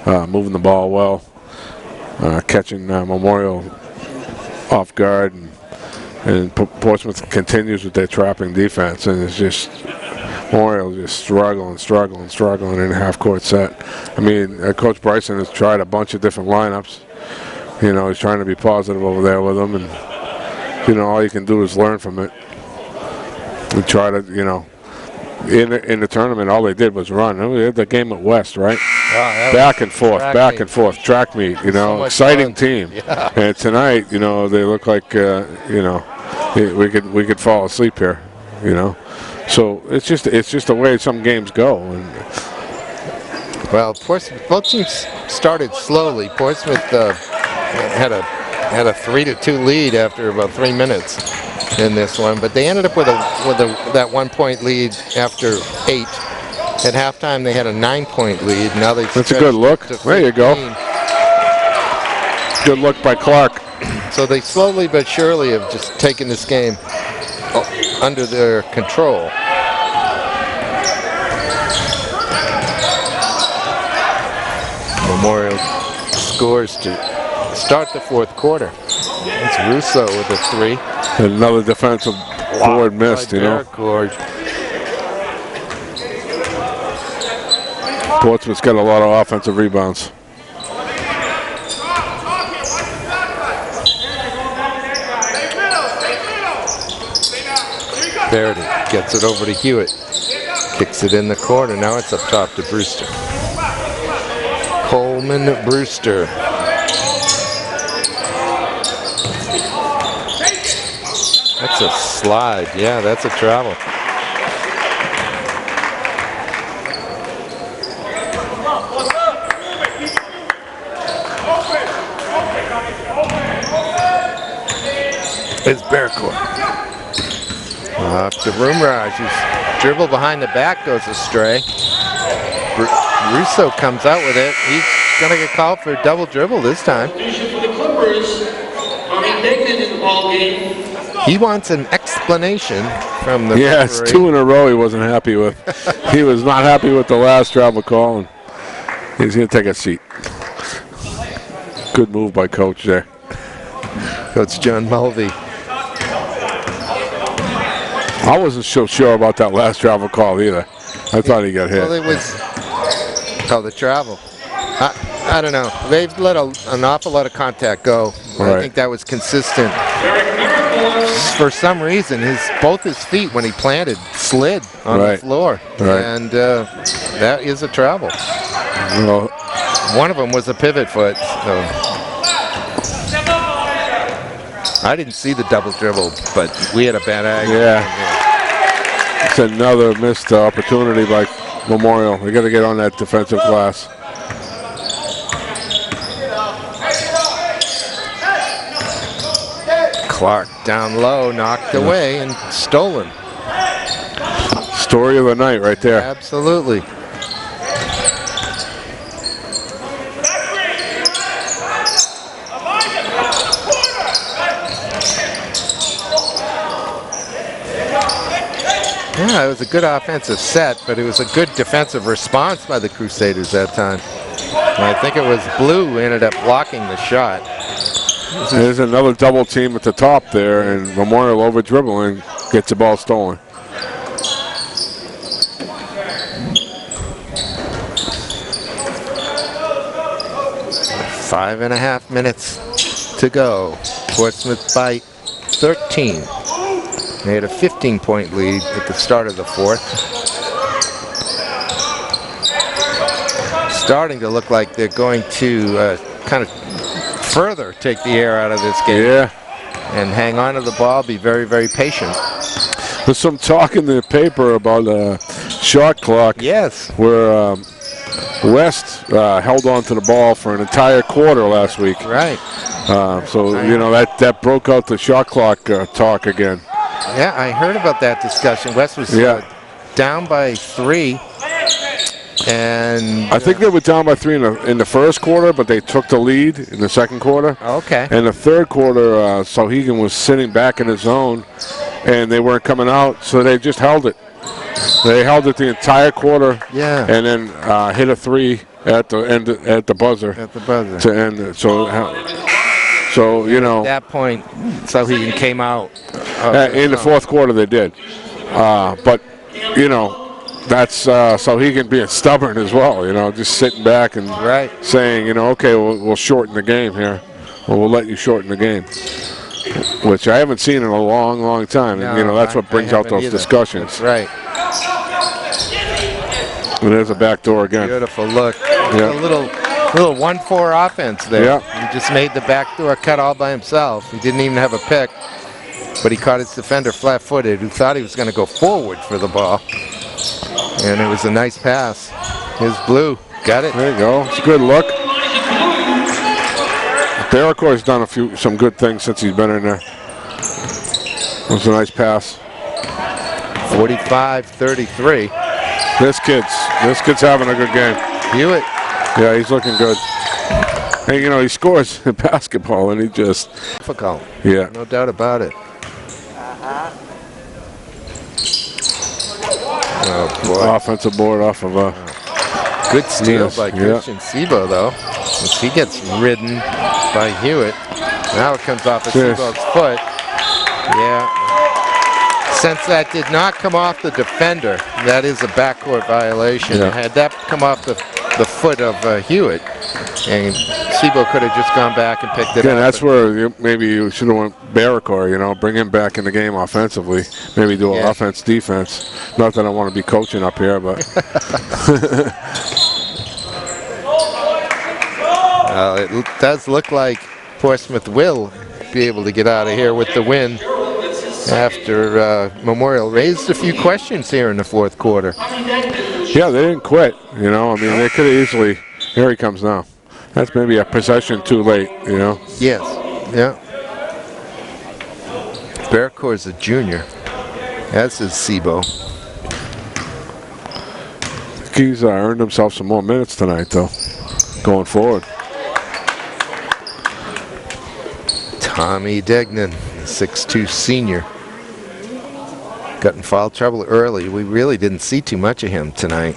moving the ball well, catching Memorial off guard, and Portsmouth continues with their trapping defense, and it's just Memorial just struggling in the half-court set. I mean, Coach Bryson has tried a bunch of different lineups. You know, he's trying to be positive over there with them, and you know, all you can do is learn from it. We try to, you know, in the tournament, all they did was run. We had the game at West, right? Back and forth, track meet, you know, so exciting fun. Team. Yeah. And tonight, you know, they look like, you know, we could fall asleep here, you know. So it's just the way some games go. And well, Portsmouth, both teams started slowly. Portsmouth had a 3-2 lead after about 3 minutes in this one, but they ended up with that 1-point lead after 8. At halftime, they had a 9-point lead. Now they've that's a good look. There you go. Good look by Clark. So they slowly but surely have just taken this game under their control. Memorial scores to start the 4th quarter. It's Russo with a 3. Another defensive board missed, you know. Portsmouth's got a lot of offensive rebounds. Verity gets it over to Hewitt. Kicks it in the corner. Now it's up top to Brewster. Coleman Brewster. That's a slide. Yeah, that's a travel. It's Bearcourt. Off to Roomraj, whose dribble behind the back goes astray. Russo comes out with it. He's going to get called for a double dribble this time. He wants an explanation from the referee. It's 2 in a row he wasn't happy with. He was not happy with the last travel call, and he's going to take a seat. Good move by Coach there. Coach John Mulvey. I wasn't so sure about that last travel call either. I thought he got hit. Well, it was the travel. I don't know. They've let an awful lot of contact go I think that was consistent. For some reason, both his feet, when he planted, slid on the floor. And that is a travel. Well, one of them was a pivot foot. So. I didn't see the double dribble, but we had a bad angle. Yeah. It's another missed opportunity by Memorial. We got to get on that defensive glass. Clark down low, knocked away and stolen. Story of the night right there. Absolutely. Yeah, it was a good offensive set, but it was a good defensive response by the Crusaders that time. And I think it was Blue who ended up blocking the shot. There's another double team at the top there, and Memorial over dribbling gets the ball stolen. Five and a half minutes to go. Portsmouth by 13. They had a 15-point lead at the start of the fourth. Starting to look like they're going to kind of further take the air out of this game. Yeah. And hang on to the ball, be very, very patient. There's some talk in the paper about a shot clock. Yes. Where West held on to the ball for an entire quarter last week. Right. So, you know, that broke out the shot clock talk again. Yeah, I heard about that discussion. West was down by 3. And I think they were down by 3 in the first quarter, but they took the lead in the second quarter. Okay. In the third quarter, Sauhegan was sitting back in his zone, and they weren't coming out, so they just held it. They held it the entire quarter. Yeah. And then hit a 3 at the end at the buzzer. At the buzzer. To end it. So you know. At that point, Sauhegan came out. In the fourth quarter, they did. But you know. That's Sauhegan being stubborn as well, you know, just sitting back and saying, you know, okay, we'll shorten the game here. Well, we'll let you shorten the game, which I haven't seen in a long, long time. No, and, you know, that's what brings out those discussions. That's right. And there's a back door again. Beautiful look. Yeah. A little 1-4 offense there. Yeah. He just made the back door cut all by himself. He didn't even have a pick, but he caught his defender flat-footed who thought he was going to go forward for the ball. And it was a nice pass. Here's Blue. Got it. There you go. It's a good look. Barracoy's done some good things since he's been in there. It was a nice pass. 45-33. This kid's having a good game. Hewitt. Yeah, he's looking good. And you know, he scores in basketball, and he just difficult. Yeah. No doubt about it. Oh boy. Offensive board off of a good steal by Christian Sebo, though. As he gets ridden by Hewitt. Now it comes off of Sebo's foot. Yeah. Since that did not come off the defender, that is a backcourt violation. Yeah. Had that come off the foot of Hewitt, and Sebo could have just gone back and picked it up. That's where maybe you should have went Barracoy, you know, bring him back in the game offensively. Maybe do an offense-defense. Not that I want to be coaching up here, but. It does look like Portsmouth will be able to get out of here with the win after Memorial raised a few questions here in the fourth quarter. Yeah, they didn't quit, you know. I mean, they could have easily. Here he comes now. That's maybe a possession too late, you know. Yes, yeah. Barracoy's a junior, as is Sebo. He's earned himself some more minutes tonight, though, going forward. Tommy Degnan, 6'2" senior. Got in foul trouble early. We really didn't see too much of him tonight.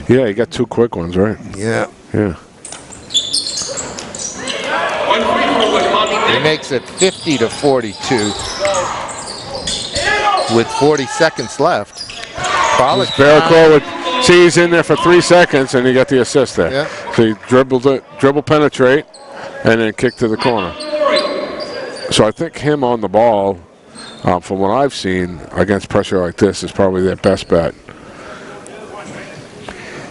Yeah, he got 2 quick ones, right? Yeah. Yeah. He makes it 50-42 with 40 seconds left. Barracoy would see he's in there for 3 seconds, and he got the assist there. Yeah. So he dribble penetrate, and then kick to the corner. So I think him on the ball, from what I've seen against pressure like this, is probably their best bet.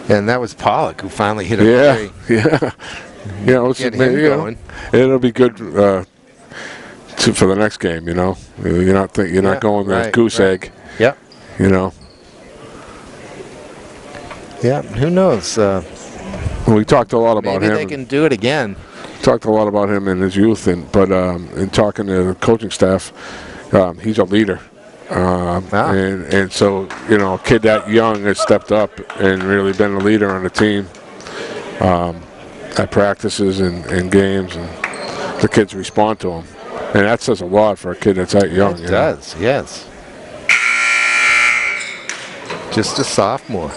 And that was Pollock who finally hit a Yeah, three. yeah. You know, Get him going. It'll be good for the next game. You know, you're not going with goose egg. Yep. You know. Yeah. Who knows? We talked a lot about maybe him. they can do it again. Talked a lot about him in his youth, but in talking to the coaching staff, he's a leader. And so, you know, a kid that young has stepped up and really been a leader on the team at practices and games, and the kids respond to him. And that says a lot for a kid that's that young. It does, yes. Just a sophomore.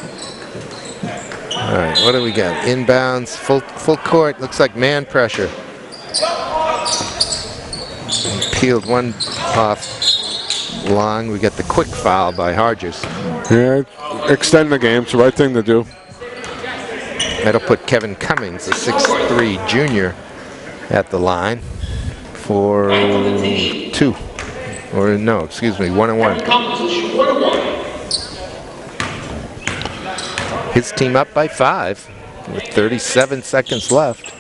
All right, what do we got? Inbounds, full court. Looks like man pressure. Peeled one off long. We got the quick foul by Hargis. Yeah, extend the game. It's the right thing to do. That'll put Kevin Cummings, a 6'3" junior, at the line for 2. Or no, excuse me, 1 and 1. His team up by 5 with 37 seconds left.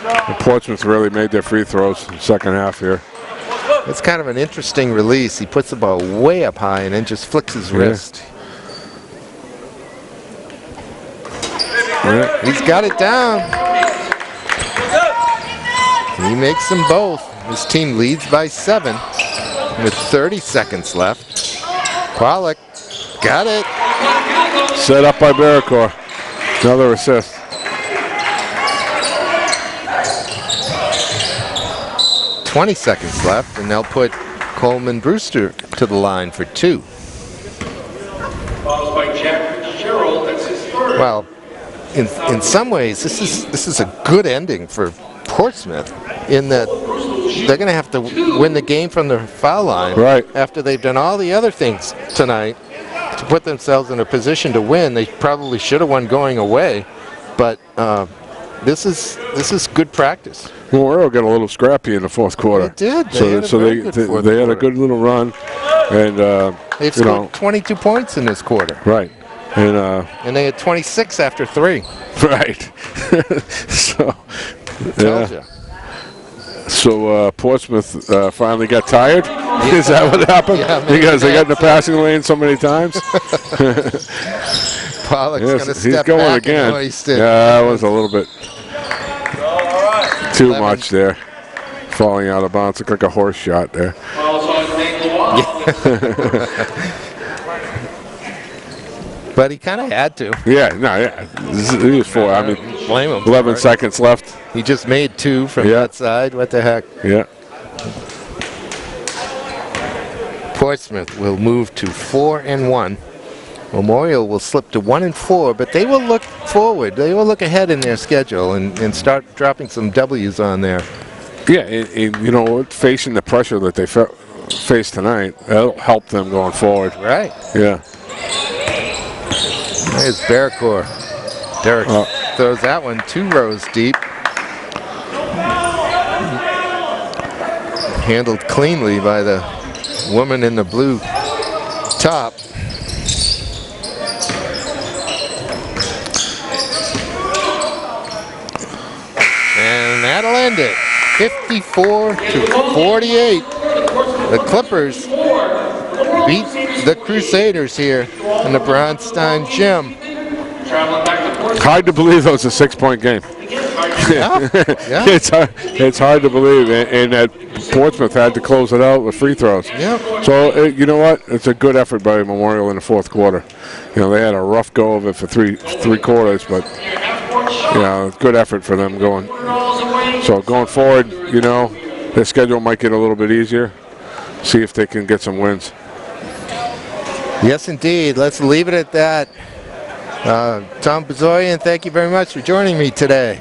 And Portsmouth really made their free throws in the second half here. It's kind of an interesting release. He puts the ball way up high and then just flicks his wrist. Yeah. He's got it down. He makes them both. His team leads by 7 with 30 seconds left. Pollock got it. Set up by Barracor. Another assist. $20 seconds left, and they'll put Coleman Brewster to the line for 2. Followed by Jack Fitzgerald. That's his third. Well, in some ways, this is a good ending for Portsmouth in that they're going to have to win the game from the foul line after they've done all the other things tonight to put themselves in a position to win. They probably should have won going away, but this is good practice. Memorial got a little scrappy in the fourth quarter. They did. They had a good little run, and they scored 22 points in this quarter. Right, and they had 26 after 3. Right. So, Tells you. So Portsmouth finally got tired. Is that what happened? Yeah, because they got in the passing lane so many times. Pollock's going to step going back again. and hoist it. Yeah, that was a little bit too much there. Falling out of bounds. Looked like a horse shot there. But he kind of had to. Yeah, he was 4. I mean, blame him. 11 seconds left. He just made 2 from that side. What the heck? Yeah. Portsmouth will move to 4 and 1. Memorial will slip to 1 and 4, but they will look forward. They will look ahead in their schedule and start dropping some W's on there. Yeah, you know, facing the pressure that they face tonight, that'll help them going forward. Right. Yeah. There's Barracor. Derek throws that one 2 rows deep. Handled cleanly by the woman in the blue top. And that'll end it. 54 to 48. The Clippers beat the Crusaders here in the Bronstein Gym. Hard to believe that was a 6-point game. Yeah. It's hard to believe, and that Portsmouth had to close it out with free throws. Yeah. So you know what? It's a good effort by Memorial in the fourth quarter. You know, they had a rough go of it for three quarters, but you know, good effort for them going. So going forward, you know, their schedule might get a little bit easier. See if they can get some wins. Yes, indeed. Let's leave it at that. Tom Bezoyan, thank you very much for joining me today.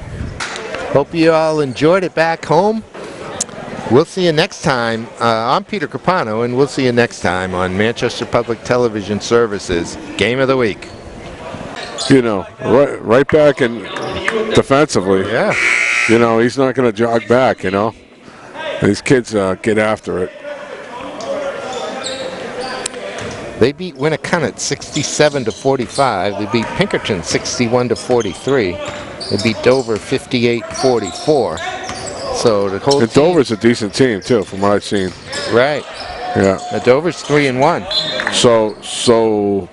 Hope you all enjoyed it back home. We'll see you next time. I'm Peter Capano, and we'll see you next time on Manchester Public Television Services Game of the Week. You know, right back in defensively. Yeah. You know, he's not going to jog back, you know. These kids get after it. They beat Winnicott 67-45. They beat Pinkerton 61-43. They beat Dover 58-44. So the whole And Dover's a decent team too, from what I've seen. Right. Yeah. Dover's 3-1. So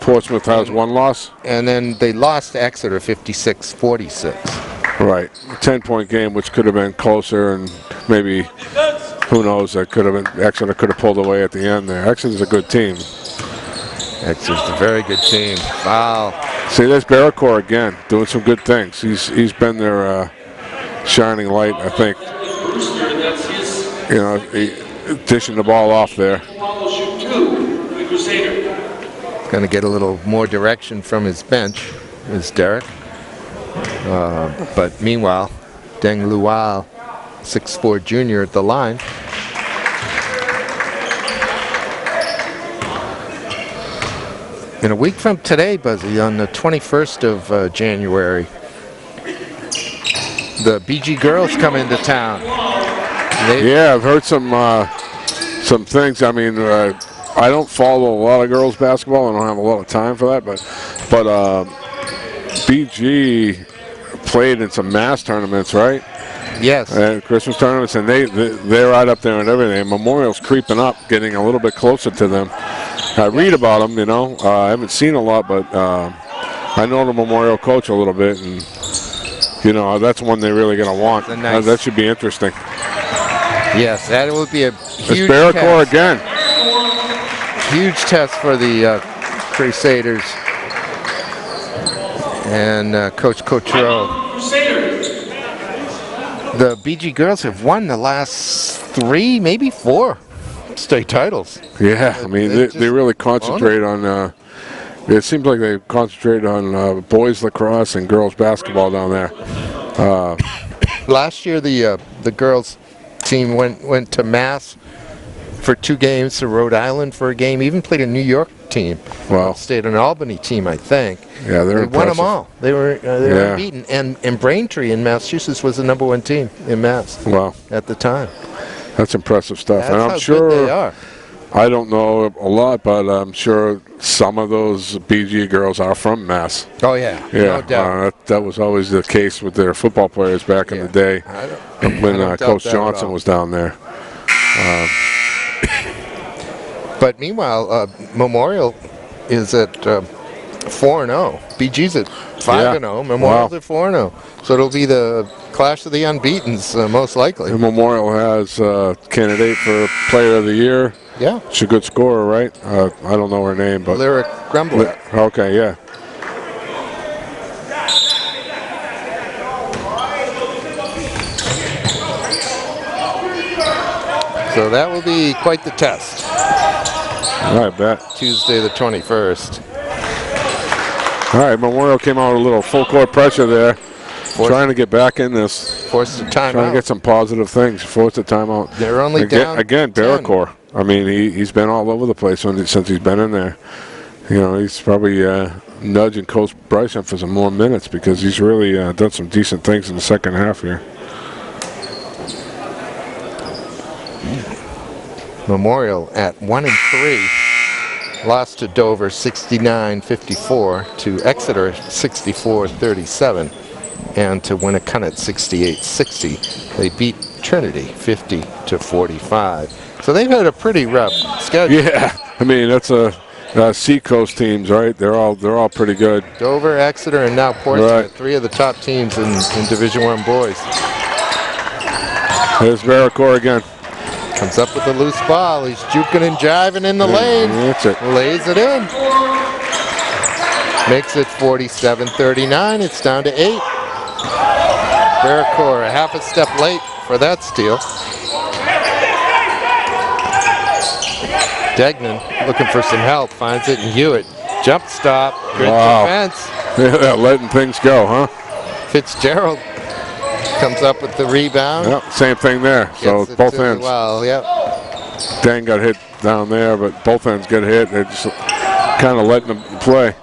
Portsmouth has one loss, and then they lost to Exeter 56-46. Right, 10-point game, which could have been closer, and maybe who knows? That could have been Exeter could have pulled away at the end there. Exeter's a good team. Exeter's a very good team. Wow. See, there's Barracore again, doing some good things. He's been their shining light, I think. You know, dishing the ball off there. Going to get a little more direction from his bench, is Derek. But meanwhile, Deng Lual, 6'4" junior at the line. In a week from today, Buzzy, on the 21st of January, the BG girls come into town. Yeah, I've heard some things. I mean, I don't follow a lot of girls basketball. I don't have a lot of time for that, but BG played in some mass tournaments, right? Yes. And Christmas tournaments, and they're right up there and everything. Memorial's creeping up, getting a little bit closer to them. I read about them, you know. I haven't seen a lot, but I know the Memorial coach a little bit, and you know that's one they're really going to want. Nice. That should be interesting. Yes, that would be a huge Barracore test. again. Huge test for the Crusaders and Coach Cotreau. The BG girls have won the last 3, maybe 4 state titles. Yeah, I mean, they really concentrate on, it seems like they concentrate on boys lacrosse and girls basketball down there. Last year, the girls team went to Mass for 2 games, to Rhode Island for a game, even played a New York team. Wow. Stayed an Albany team, I think. Yeah, they won them all. They were unbeaten. And Braintree in Massachusetts was the #1 team in Mass. Wow. At the time. That's impressive stuff. That's and I'm how sure good they are. I don't know a lot, but I'm sure some of those BG girls are from Mass. Oh, yeah. Yeah, No doubt. that was always the case with their football players back in the day when Coach Johnson was down there. But meanwhile, Memorial is at 4-0. BG's at 5-0. Memorial's at 4-0. So it'll be the clash of the unbeatens, most likely. And Memorial has a candidate for Player of the Year. Yeah. She's a good scorer, right? I don't know her name, but Lyric Grumbler. Okay, yeah. So that will be quite the test. I bet. Tuesday the 21st. All right, Memorial came out with a little full court pressure there. Trying to get back in this. Forced a timeout. Trying to get some positive things. Forced a timeout. They're only down again, 10. Barracore. I mean, he's been all over the place since he's been in there. You know, he's probably nudging Coach Bryson for some more minutes because he's really done some decent things in the second half here. Memorial at 1-3. Lost to Dover 69-54, to Exeter 64-37, and to Winnicott 68-60. They beat Trinity 50-45. So they've had a pretty rough schedule. Yeah, I mean that's a Seacoast teams, right? They're all pretty good. Dover, Exeter, and now Portsmouth, right. 3 of the top teams in Division I boys. There's Barracore again. Comes up with a loose ball. He's juking and jiving in the lane. That's it. Lays it in. Makes it 47-39. It's down to 8. Barracore a half a step late for that steal. Degnan looking for some help. Finds it in Hewitt. Jump stop. Good defense. Yeah, letting things go, huh? Fitzgerald comes up with the rebound. Yep, same thing there. So both ends. Well, yep. Dan got hit down there, but both ends get hit. They're just kind of letting them play.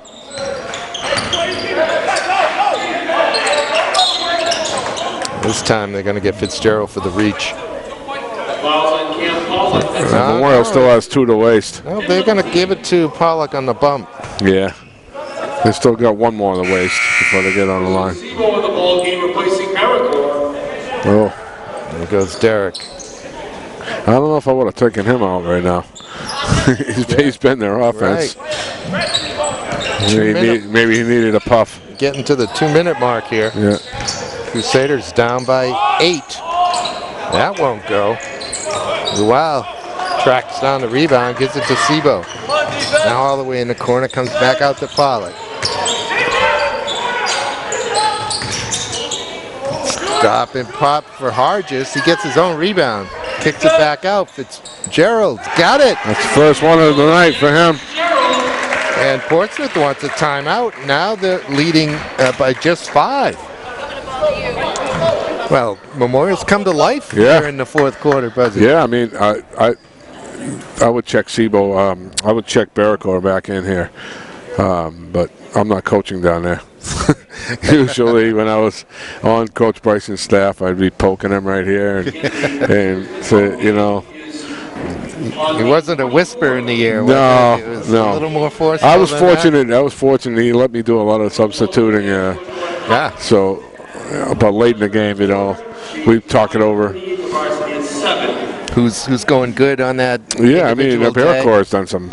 This time they're going to get Fitzgerald for the reach. Fouls on Cam Pollock. Memorial still has 2 to waste. No, they're going to give it to Pollock on the bump. Yeah. They still got 1 more on the waist before they get on the line. Sebo in the ball game replacing Miracle. Oh. There goes Derek. I don't know if I would have taken him out right now. He's been their offense. Right. Maybe he needed a puff. Getting to the 2-minute mark here. Yeah. Crusaders down by 8. That won't go. Wow. Tracks down the rebound, gives it to Sebo. Now all the way in the corner, comes back out to Pollock. Stop and pop for Hargis. He gets his own rebound. Kicks it back out. Fitzgerald got it. That's the first one of the night for him. And Portsmouth wants a timeout. Now they're leading by just 5. Well, Memorial's come to life here in the 4th quarter, Buzzy. Yeah, I mean, I would check Sebo. I would check Barracor back in here. But I'm not coaching down there. Usually when I was on Coach Bryson's staff, I'd be poking him right here and say, you know. It wasn't a whisper in the air. No, it was no. a little more forceful. I was than fortunate. I was fortunate. He let me do a lot of substituting. Yeah. So, but late in the game, you know, we talk it over. Who's going good on that? Yeah, I mean, Barracor has done some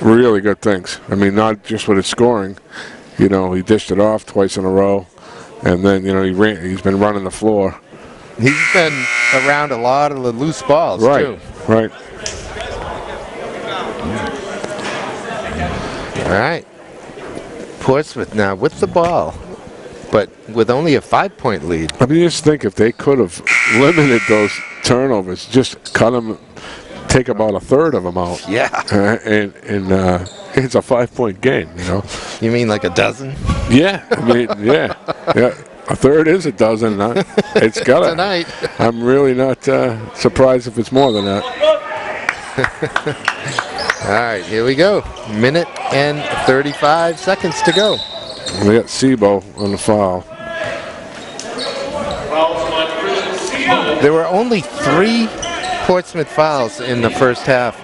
really good things. I mean, not just with his scoring. You know, he dished it off twice in a row, and then he's been running the floor. He's been around a lot of the loose balls too. Right. All right. Portsmouth now with the ball, but with only a 5-point lead. I mean, just think if they could have limited those turnovers, just cut them, take about a third of them out. Yeah. And it's a 5-point game, you know. You mean like a dozen? Yeah. I mean, yeah. A third is a dozen. It's got to. Tonight. I'm really not surprised if it's more than that. All right, here we go. Minute and 35 seconds to go. We got Sebo on the foul. There were only 3 Portsmouth fouls in the first half,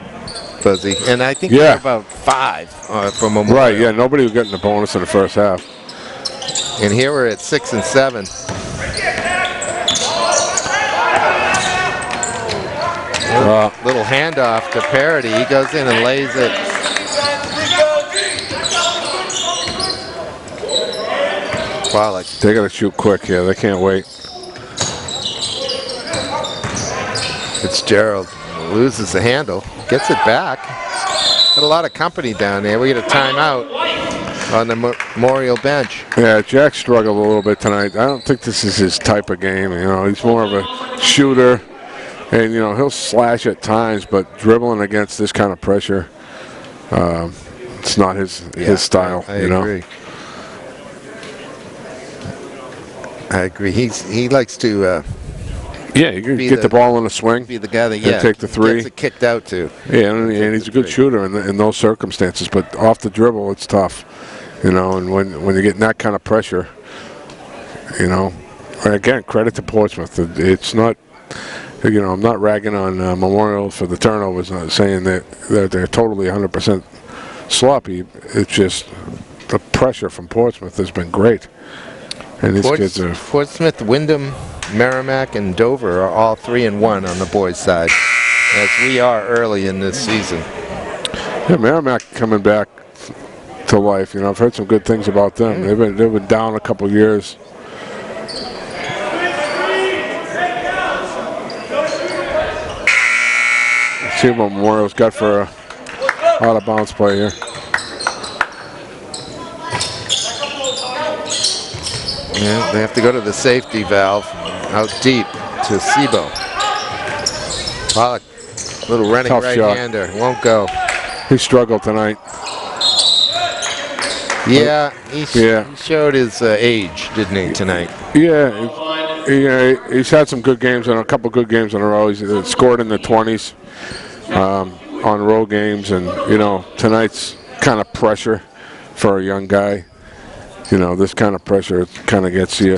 Buzzy, and I think there were about 5 from Memorial. Right, yeah, nobody was getting the bonus in the first half. And here we're at 6 and 7. Little handoff to Parody. He goes in and lays it. Pollock. They got to shoot quick here. They can't wait. Fitzgerald loses the handle. Gets it back. Got a lot of company down there. We get a timeout on the Memorial bench. Yeah, Jack struggled a little bit tonight. I don't think this is his type of game. You know, he's more of a shooter. And, you know, he'll slash at times, but dribbling against this kind of pressure, it's not his style. I agree. I agree. He likes to you can get the ball in a swing. Be the guy that take the 3. Gets it kicked out to. Yeah, and he's a good shooter in those circumstances. But off the dribble, it's tough. You know, and when you're getting that kind of pressure, you know, again, credit to Portsmouth. It's not. You know, I'm not ragging on Memorial for the turnovers, not saying that they're totally 100% sloppy. It's just the pressure from Portsmouth has been great. And these kids are... Portsmouth, Wyndham, Merrimack, and Dover are all 3 and 1 on the boys' side, as we are early in this season. Yeah, Merrimack coming back to life. You know, I've heard some good things about them. They've been down a couple years. See what Memorial's got for a out-of-bounds play here. Yeah, they have to go to the safety valve out deep to Sebo. Pollock, little running right-hander, won't go. He struggled tonight. Yeah, he showed his age, didn't he, tonight? Yeah, he's had some good games and a couple good games in a row. He's scored in the 20s. On road games, and you know, tonight's kind of pressure for a young guy. You know, this kind of pressure kind of gets you